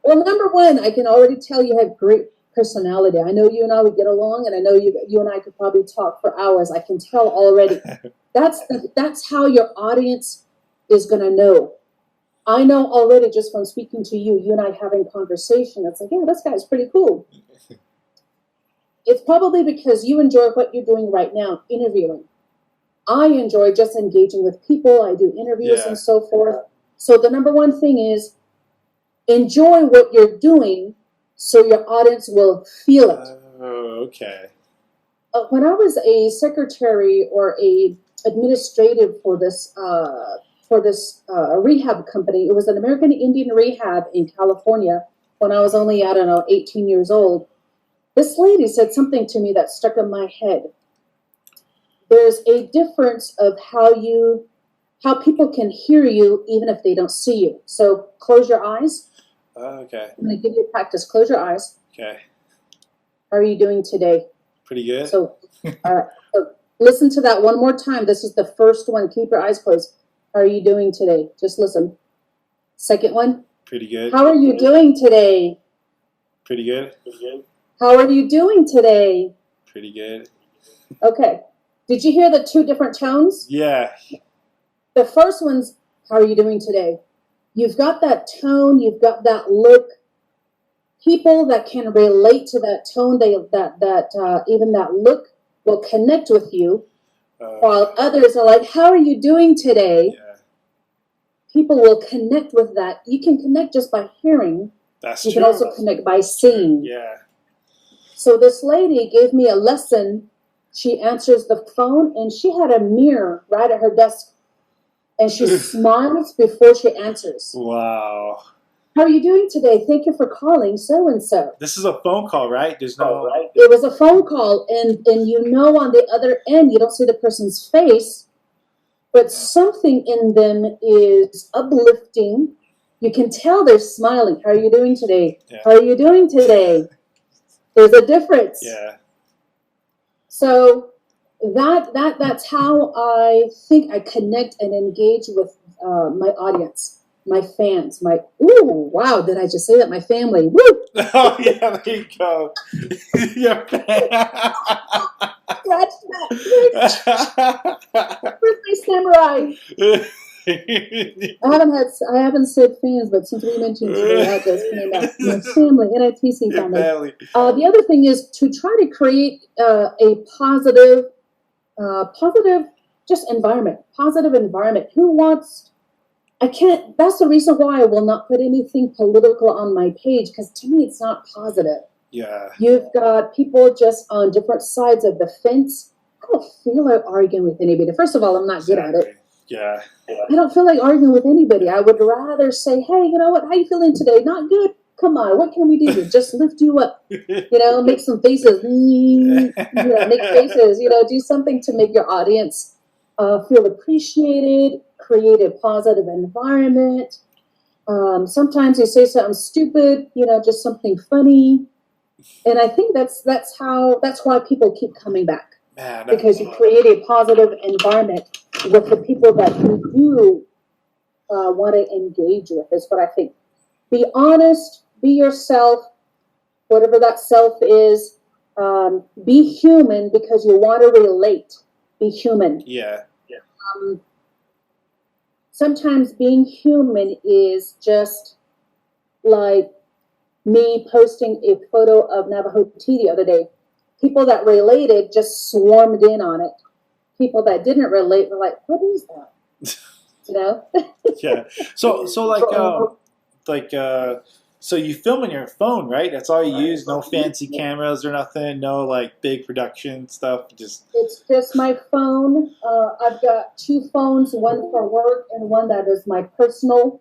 Well, number one, I can already tell you have great personality. I know you and I would get along, and I know you and I could probably talk for hours. I can tell already. That's how your audience is going to know. I know already just from speaking to you and I having conversation. It's like, yeah, this guy's pretty cool. It's probably because you enjoy what you're doing right now, interviewing. I enjoy just engaging with people. I do interviews and so forth. So the number one thing is enjoy what you're doing so your audience will feel it. Okay. When I was a secretary or a administrative for for this rehab company. It was an American Indian rehab in California when I was only, I don't know, 18 years old. This lady said something to me that stuck in my head. There's a difference of how people can hear you even if they don't see you. So close your eyes. Okay. I'm going to give you a practice. Close your eyes. Okay. How are you doing today? Pretty good. So, so listen to that one more time. This is the first one. Keep your eyes closed. How are you doing today? Just listen. Second one. Pretty good. How are you doing today? Pretty good. How are you doing today? Pretty good. Okay. Did you hear the two different tones? Yeah. The first one's, how are you doing today? You've got that tone. You've got that look. People that can relate to that tone, even that look will connect with you, while others are like, how are you doing today? Yeah. People will connect with that. You can connect just by hearing. That's you true. can also connect by seeing. Yeah. So this lady gave me a lesson. She answers the phone, and she had a mirror right at her desk. And she smiles before she answers. Wow. How are you doing today? Thank you for calling so-and-so. This is a phone call, right? There's no... It was a phone call, and on the other end, you don't see the person's face, but something in them is uplifting. You can tell they're smiling. How are you doing today? Yeah. How are you doing today? There's a difference. Yeah. So that's how I think I connect and engage with my audience, my fans, wow, did I just say that? My family, woo! Oh, yeah, there you go. Your Scratch that. Where's my samurai? I haven't said fans, but since we mentioned today, that just came out. Family, NITC family. The other thing is to try to create a positive just environment. Positive environment. That's the reason why I will not put anything political on my page, because to me it's not positive. Yeah. You've got people just on different sides of the fence. I don't feel like arguing with anybody. First of all, I'm not good at it. Yeah. I don't feel like arguing with anybody. I would rather say, hey, you know what? How you feeling today? Not good? Come on, what can we do to just lift you up? Make some faces. Make faces. Do something to make your audience feel appreciated, create a positive environment. Sometimes you say something stupid, just something funny. And I think that's why people keep coming back. Man, because you create a positive environment with the people that you do want to engage with, is what I think. Be honest, be yourself, whatever that self is. Be human, because you want to relate. Be human. Yeah. Sometimes being human is just like me posting a photo of Navajo tea the other day. People that related just swarmed in on it. People that didn't relate were like, what is that? Yeah. So so you film on your phone, right? That's all you use? No fancy cameras or nothing? No big production stuff? It's just my phone. I've got two phones, one for work and one that is my personal.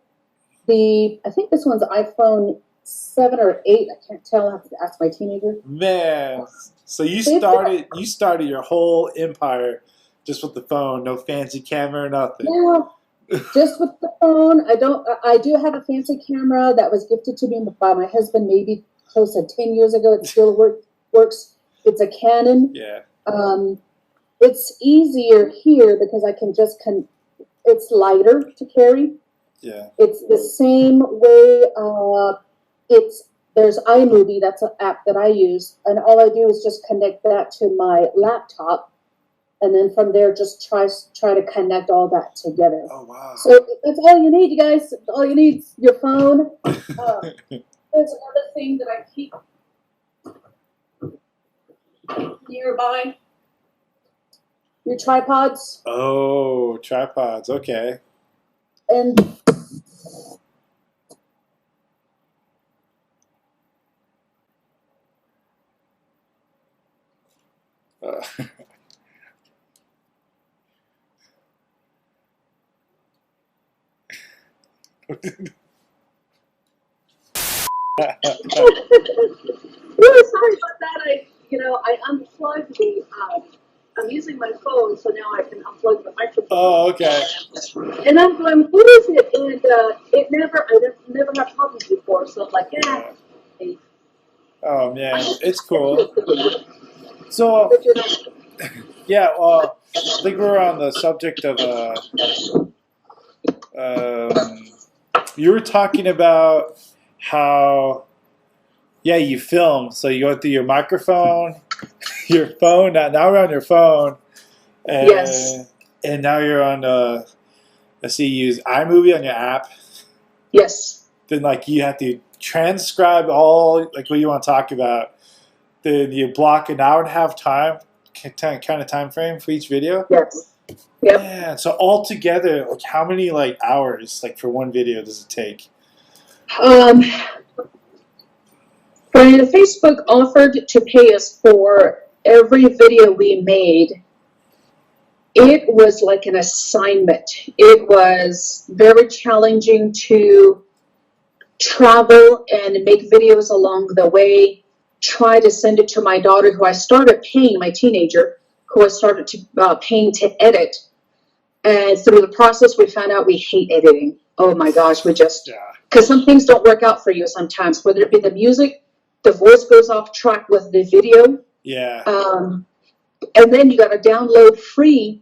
I think this one's iPhone 7 or 8. I can't tell. I have to ask my teenager. Man, so you started your whole empire just with the phone, no fancy camera or nothing. Yeah, just with the phone. I do have a fancy camera that was gifted to me by my husband maybe close to 10 years ago. It still works. It's a Canon. Yeah. It's easier here because I can just it's lighter to carry. Yeah. It's the same way. There's iMovie. That's an app that I use, and all I do is just connect that to my laptop, and then from there just try to connect all that together. Oh wow! So that's all you need, you guys. All you need is your phone. There's another thing that I keep nearby. Your tripods. Oh, tripods. Okay. And Sorry about that. I unplugged the. I'm using my phone, so now I can unplug the microphone. Oh, okay. And I'm going, what is it? And I never had problems before, so I'm like, yeah. Oh man, it's cool. So, yeah, well, I think we're on the subject of you were talking about how, yeah, you film. So you go through your microphone, your phone. Now we're on your phone, and Yes. and now you're on. Let's see, you use iMovie on your app. Yes. Then like you have to transcribe all like what you want to talk about. Then you block an hour and a half time kind of time frame for each video. Yes. Yep. Yeah. So altogether, like how many like hours like for one video does it take? When Facebook offered to pay us for every video we made, it was like an assignment. It was very challenging to travel and make videos along the way, try to send it to my daughter, who I started paying, my teenager, who I started to paying to edit. And through the process, we found out we hate editing. Oh my gosh, because some things don't work out for you sometimes, whether it be the music, the voice goes off track with the video. Yeah. And then you got to download free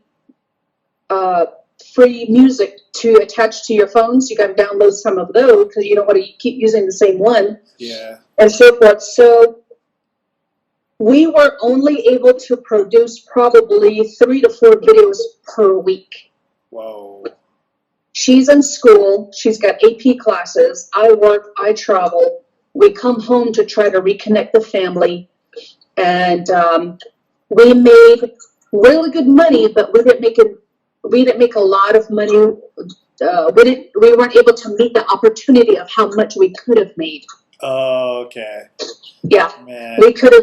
music to attach to your phones. You got to download some of those because you don't want to keep using the same one. Yeah. And so forth. So we were only able to produce probably 3 to 4 videos per week. Whoa. She's in school. She's got AP classes. I work. I travel. We come home to try to reconnect the family. And we made really good money, but we didn't make a lot of money. We weren't able to meet the opportunity of how much we could have made. Oh, okay. Yeah, man. we could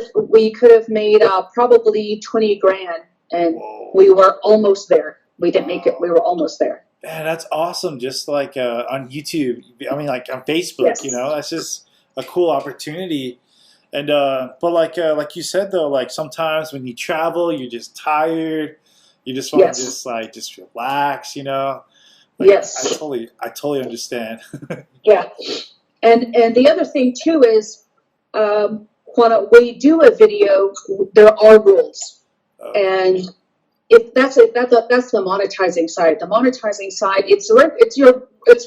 have made probably 20 grand, and Whoa. We were almost there. We didn't make it. We were almost there. Man, that's awesome. Just like on YouTube, I mean, like on Facebook, Yes. That's just a cool opportunity. And but like you said though, like sometimes when you travel, you're just tired. You just want to just relax, Like, yes. I totally understand. Yeah, and the other thing too is when we do a video, there are rules, and if that's the monetizing side. The monetizing side, it's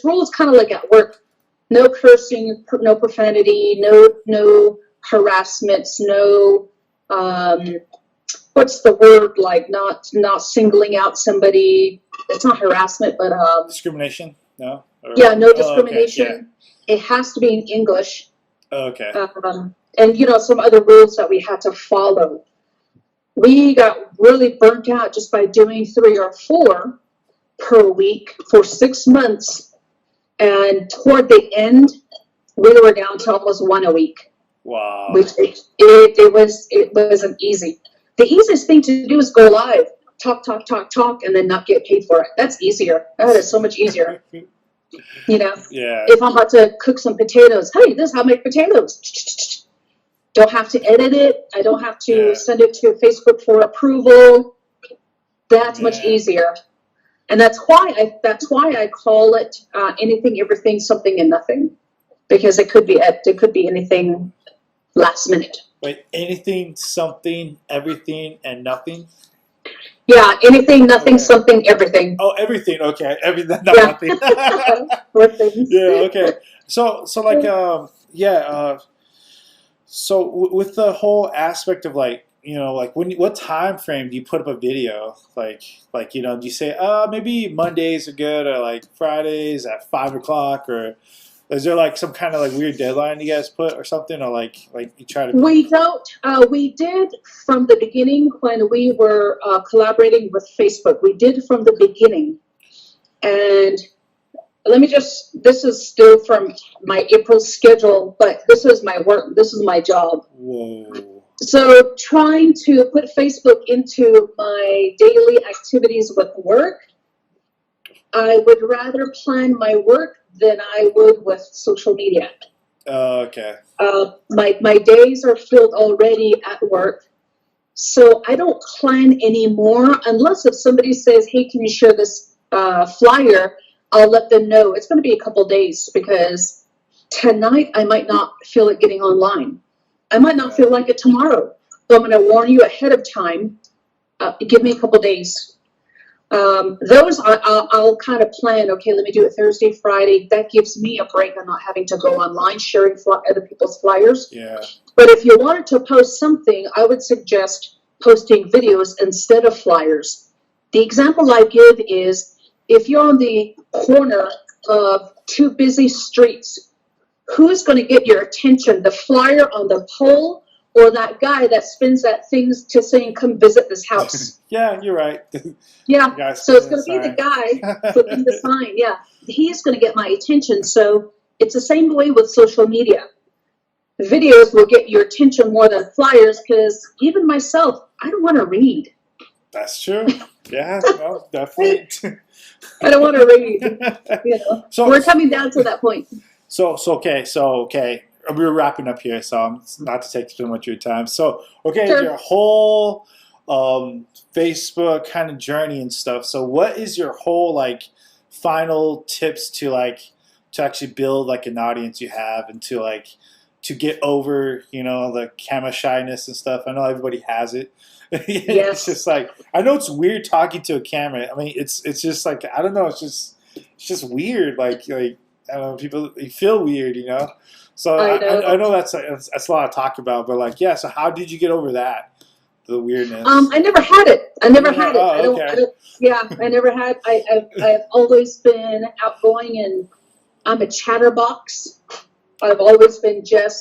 rules kind of like at work. No cursing, no profanity, no harassments, no what's the word, like not singling out somebody. It's not harassment, but discrimination. No. Yeah, no discrimination. Okay. Yeah. It has to be in English. Okay. And some other rules that we had to follow. We got really burnt out just by doing 3 or 4 per week for 6 months. And toward the end, we were down to almost 1 a week. Wow. It wasn't easy. The easiest thing to do is go live, talk, and then not get paid for it. That's easier. That is so much easier. Yeah. If I'm about to cook some potatoes, hey, this is how I make potatoes. Don't have to edit it. I don't have to send it to Facebook for approval. That's much easier. And that's why I call it anything, everything, something, and nothing, because it could be anything last minute. Wait, anything, something, everything, and nothing? Yeah, anything, nothing, something, everything. Oh, everything. Okay, everything, not nothing. Yeah. Okay. So like So with the whole aspect of like what time frame do you put up a video? Like do you say maybe Mondays are good, or like Fridays at 5 o'clock, or is there like some kind of like weird deadline you guys put or something, or like you try to? We don't. We did from the beginning when we were collaborating with Facebook. We did from the beginning, and this is still from my April schedule, but this is my work. This is my job. Whoa. So trying to put Facebook into my daily activities with work, I would rather plan my work than I would with social media. Okay. My days are filled already at work. So I don't plan anymore unless if somebody says, hey, can you share this flyer? I'll let them know. It's going to be a couple days because tonight I might not feel like getting online. I might not feel like it tomorrow. So I'm going to warn you ahead of time. Give me a couple days. Those I'll kind of plan. Okay, let me do it Thursday, Friday. That gives me a break. I'm not having to go online sharing other people's flyers. Yeah. But if you wanted to post something, I would suggest posting videos instead of flyers. The example I give is if you're on the corner of two busy streets, who's going to get your attention? The flyer on the pole or that guy that spins that thing to saying, come visit this house? Yeah, you're right. Yeah, so it's going to be the guy flipping the sign. Yeah, he's going to get my attention. So it's the same way with social media. Videos will get your attention more than flyers because even myself, I don't want to read. That's true. Yeah, no, definitely. I don't want to read. You know, so we're coming down to that point. So okay. We're wrapping up here, so not to take too much of your time. So, okay, sure. Your whole Facebook kind of journey and stuff. So, what is your whole like final tips to actually build like an audience you have and to get over, you know, the camera shyness and stuff? I know everybody has it. Yes. It's just like, I know it's weird talking to a camera. I mean, it's just like, I don't know, it's just weird. Like I don't know, people, you feel weird, you know. So I know that's a lot to talk about, but like, yeah. So how did you get over that, the weirdness? I never had it. I never had it. I don't. Yeah, I never had. I've always been outgoing, and I'm a chatterbox. I've always been I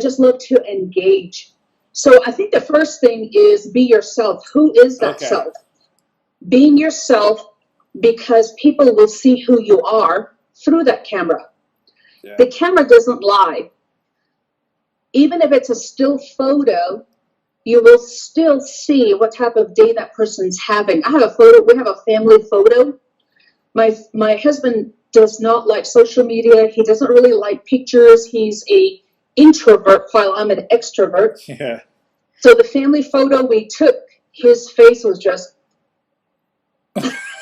just love to engage. So I think the first thing is be yourself. Who is that self? Being yourself. Because people will see who you are through that camera. Yeah. The camera doesn't lie. Even if it's a still photo, you will still see what type of day that person's having. I have a photo. We have a family photo. My husband does not like social media. He doesn't really like pictures. He's a introvert while I'm an extrovert. Yeah. So the family photo we took, his face was just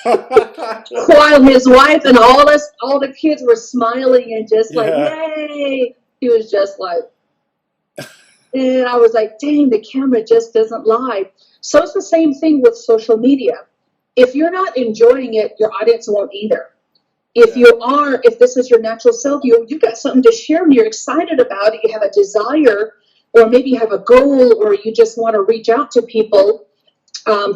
while his wife and all the kids were smiling and just like, yay, he was just like, and I was like, dang, the camera just doesn't lie. So it's the same thing with social media. If you're not enjoying it, your audience won't either. If this is your natural self, you got something to share and you're excited about it, you have a desire, or maybe you have a goal, or you just want to reach out to people.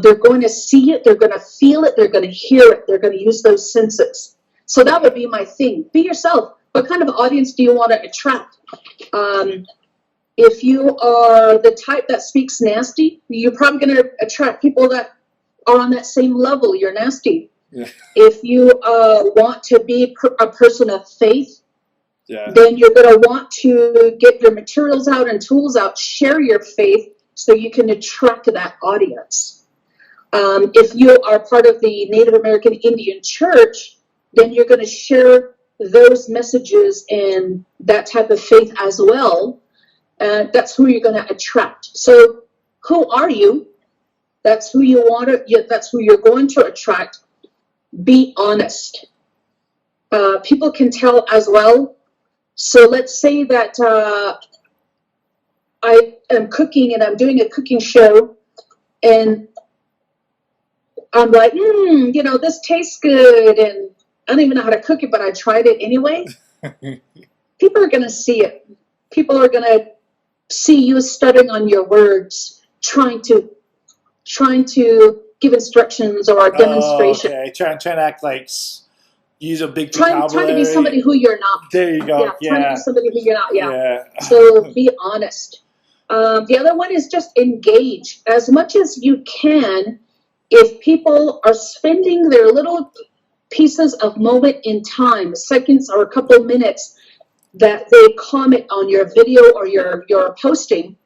They're going to see it, they're going to feel it, they're going to hear it, they're going to use those senses. So that would be my thing. Be yourself. What kind of audience do you want to attract? If you are the type that speaks nasty, you're probably going to attract people that are on that same level. You're nasty. Yeah. If you want to be a person of faith, then you're going to want to get your materials out and tools out, share your faith so you can attract that audience. If you are part of the Native American Indian Church, then you're going to share those messages and that type of faith as well. That's who you're going to attract. So who are you? That's who you want to, that's who you're going to attract. Be honest. People can tell as well. So let's say that I am cooking and I'm doing a cooking show and I'm like, this tastes good, and I don't even know how to cook it, but I tried it anyway. People are going to see it. People are going to see you stuttering on your words, trying to give instructions or a demonstration. Okay, trying to act like use a big vocabulary. Trying to be somebody who you're not. There you go. Yeah. Trying to be somebody who you're not. Yeah. So be honest. The other one is just engage as much as you can. If people are spending their little pieces of moment in time, seconds or a couple of minutes, that they comment on your video or your posting,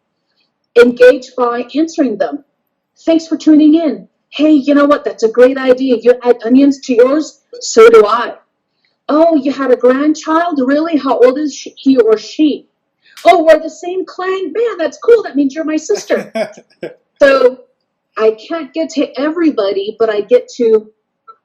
engage by answering them. Thanks for tuning in. Hey, you know what? That's a great idea. You add onions to yours? So do I. Oh, you had a grandchild? Really? How old is he or she? Oh, we're the same clan. Man, that's cool. That means you're my sister. So I can't get to everybody, but I get to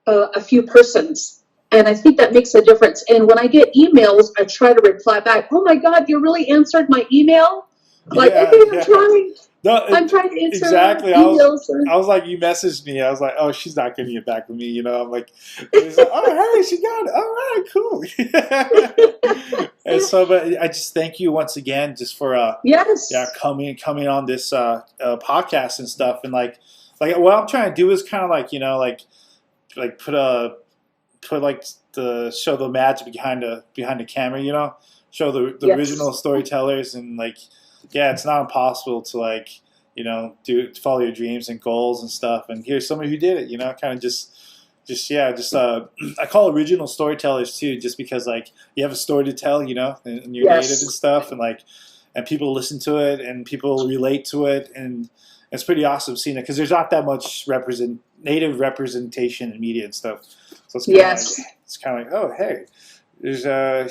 a few persons. And I think that makes a difference. And when I get emails, I try to reply back. Oh my God, you really answered my email? Like, okay, I'm trying. No, I'm trying to answer exactly. emails. I was like, you messaged me. I was like, oh, she's not getting it back with me. You know, I'm like, he's like, oh, hey, she got it. All right, cool. And so, but I just thank you once again, just for Yes. coming on this podcast and stuff, and like what I'm trying to do is kind of like, you know, like put like the show the magic behind the camera, you know, show the Yes. original storytellers, and like, yeah, it's not impossible to, like, you know, follow your dreams and goals and stuff. And here's somebody who did it, you know, kind of just I call original storytellers too, just because like you have a story to tell, you know, and you're Yes. native and stuff, and like, and people listen to it and people relate to it, and it's pretty awesome seeing it because there's not that much native representation in media and stuff. So it's kind of Yes. like, oh, hey, there's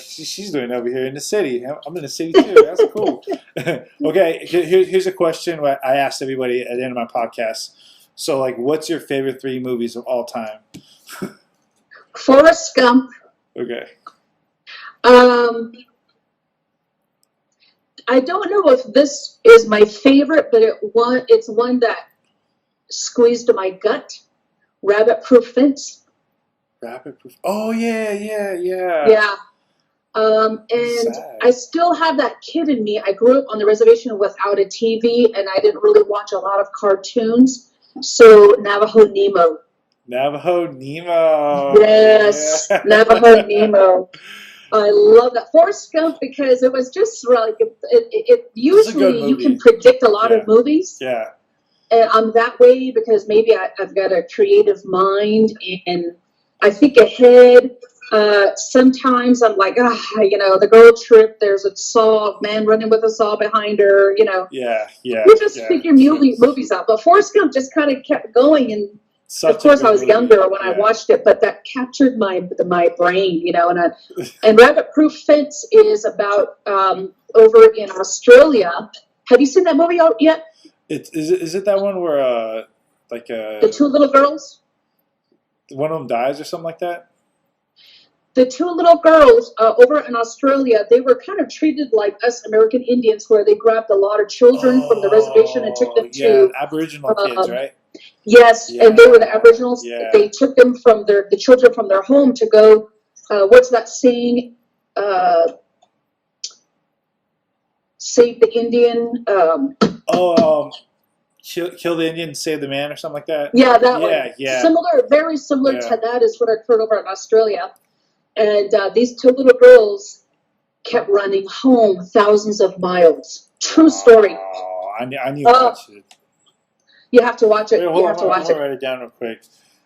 she's doing it over here in the city. I'm in the city too. That's cool. Okay, here's a question I asked everybody at the end of my podcast. So, like, what's your favorite 3 movies of all time? Forrest Gump. Okay. I don't know if this is my favorite, but it's one that squeezed my gut. Rabbit Proof Fence. Rabbit Proof. Oh yeah. Yeah. And sad. I still have that kid in me. I grew up on the reservation without a TV, and I didn't really watch a lot of cartoons. So Navajo Nemo. Navajo Nemo. Yes, Yeah. Navajo Nemo. I love that. Forrest Gump, because it was just like it usually you can predict a lot of movies. Yeah. And I'm that way because maybe I've got a creative mind and I think ahead. Sometimes I'm like, you know, the girl trip, there's a man running with a saw behind her, you know. Yeah. You just figure movies out. But Forrest Gump just kind of kept going, and of course I was younger when I watched it, but that captured my brain, you know. And Rabbit Proof Fence is about over in Australia. Have you seen that movie yet? Is it that one where the 2 little girls? One of them dies or something like that? The 2 little girls over in Australia, they were kind of treated like us American Indians, where they grabbed a lot of children from the reservation and took them to Aboriginal kids, right? Yes, and they were the Aboriginals. Yeah. They took them from the children from their home to go. What's that saying? Save the Indian. Kill the Indian, save the man, or something like that. Yeah, that one. Yeah. Very similar to that is what I've heard over in Australia. And these 2 little girls kept running home thousands of miles. True story. Oh, I need to watch it. You have to watch it. Wait, you have to watch it. I'm going to write it down real quick.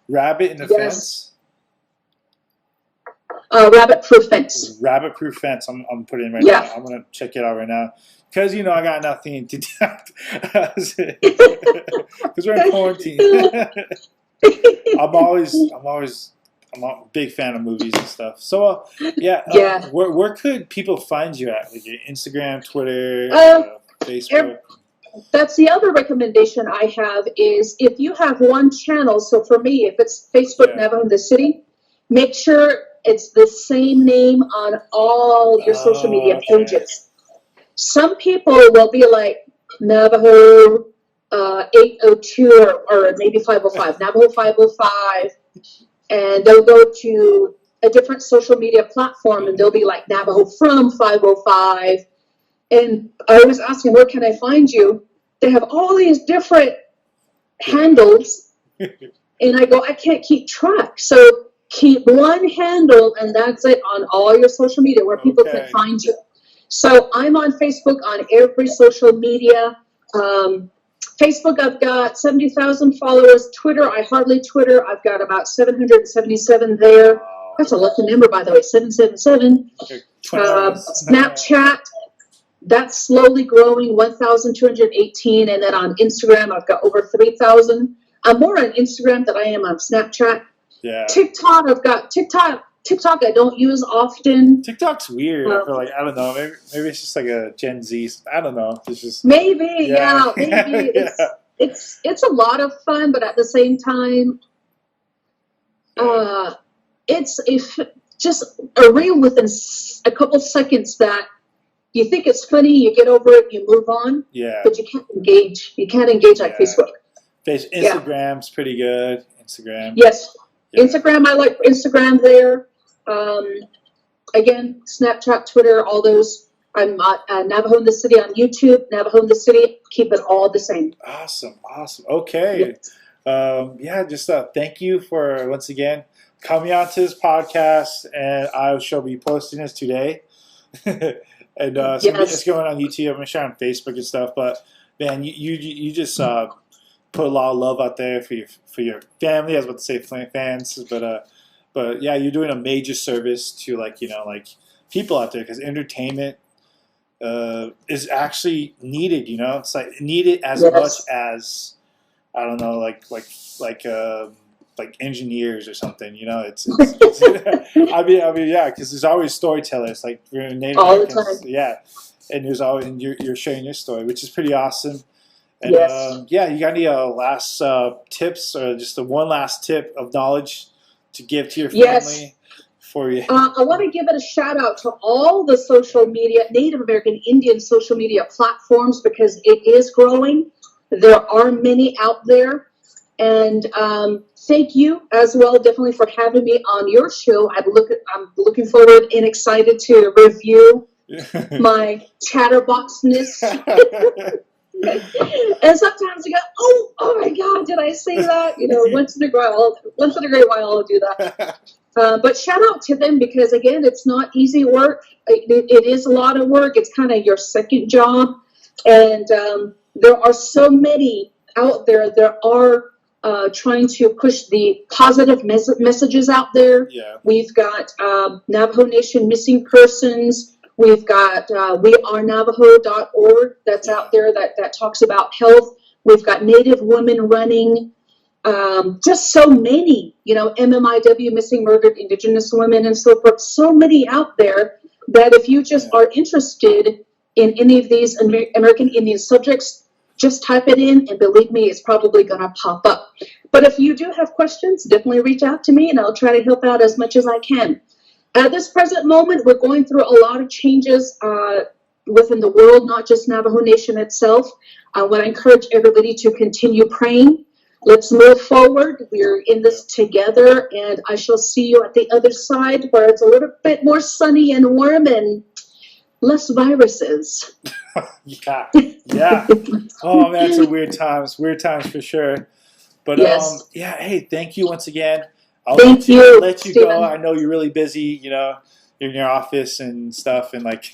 Rabbit in the Fence? Rabbit Proof Fence. Rabbit Proof Fence. I'm putting it right now. I'm going to check it out right now. Because, you know, I got nothing to do. Because we're in quarantine. I'm a big fan of movies and stuff. So, where could people find you at? Like your Instagram, Twitter, Facebook? That's the other recommendation I have is if you have one channel, so for me, if it's Facebook Navajo in the City, make sure it's the same name on all your social media pages. Some people will be like Navajo 802 or maybe 505, Navajo 505, and they'll go to a different social media platform and they'll be like Navajo from 505. And I was asking, where can I find you? They have all these different handles. And I go, I can't keep track. So keep one handle and that's it on all your social media where people can find you. So I'm on Facebook on every social media. Facebook, I've got 70,000 followers. Twitter, I hardly Twitter. I've got about 777 there. That's a lucky number, by the way, 777. Snapchat, that's slowly growing, 1,218. And then on Instagram, I've got over 3,000. I'm more on Instagram than I am on Snapchat. Yeah. TikTok, I've got TikTok. TikTok I don't use often. TikTok's weird. I feel like, I don't know. Maybe it's just like a Gen Z. I don't know. It's just maybe, yeah. maybe Yeah. it's a lot of fun, but at the same time, it's just a reel within a couple seconds that you think it's funny, you get over it, you move on. Yeah. But you can't engage. You can't engage like Facebook. Instagram's pretty good. Instagram. Yes. Yeah. Instagram, I like Instagram there. Again, Snapchat, Twitter, all those. I'm Navajo in the City on YouTube. Navajo in the City. Keep it all the same. Awesome. Okay. Yes. Just thank you for once again coming on to this podcast, and I shall be posting this today. And so it's going on YouTube. I'm gonna share on Facebook and stuff. But man, you just put a lot of love out there for your family. I was about to say fans, but yeah, you're doing a major service to like people out there, because entertainment is actually needed. It's like needed as much as, I don't know, like engineers or something. It's I mean, yeah, because there's always storytellers, like we're Native all Americans, the time. yeah, and there's always, and you're sharing your story, which is pretty awesome. And Yes. you got any last tips, or just one last tip of knowledge to give to your family? Yes. For you? I want to give it a shout out to all the social media, Native American Indian social media platforms, because it is growing. There are many out there. And thank you as well, definitely, for having me on your show. I'm looking forward and excited to review my chatterboxness. And sometimes you go, oh my God, did I say that? Once in a great while I'll do that. But shout out to them, because again, it's not easy work. It is a lot of work. It's kind of your second job, and there are so many out there that are trying to push the positive messages out there. Yeah. We've got Navajo Nation Missing Persons. We've got wearenavajo.org that's out there that talks about health. We've got Native Women Running. Just so many, MMIW, Missing Murdered Indigenous Women, and so forth. So many out there that if you just are interested in any of these American Indian subjects, just type it in, and believe me, it's probably going to pop up. But if you do have questions, definitely reach out to me, and I'll try to help out as much as I can. At this present moment, we're going through a lot of changes within the world, not just Navajo Nation itself. I want to encourage everybody to continue praying. Let's move forward. We're in this together, and I shall see you at the other side, where it's a little bit more sunny and warm and less viruses. Yeah. Oh man, it's weird times for sure. But yes. Hey, thank you once again. I'll let you Stephen. Go. I know you're really busy. You're in your office and stuff, and like.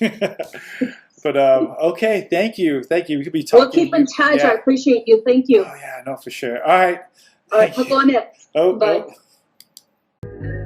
But okay, thank you. We could be talking. We'll keep in touch. Yeah. I appreciate you. Thank you. Oh yeah, no, for sure. All right. All right, hook on it. Oh, bye. Oh.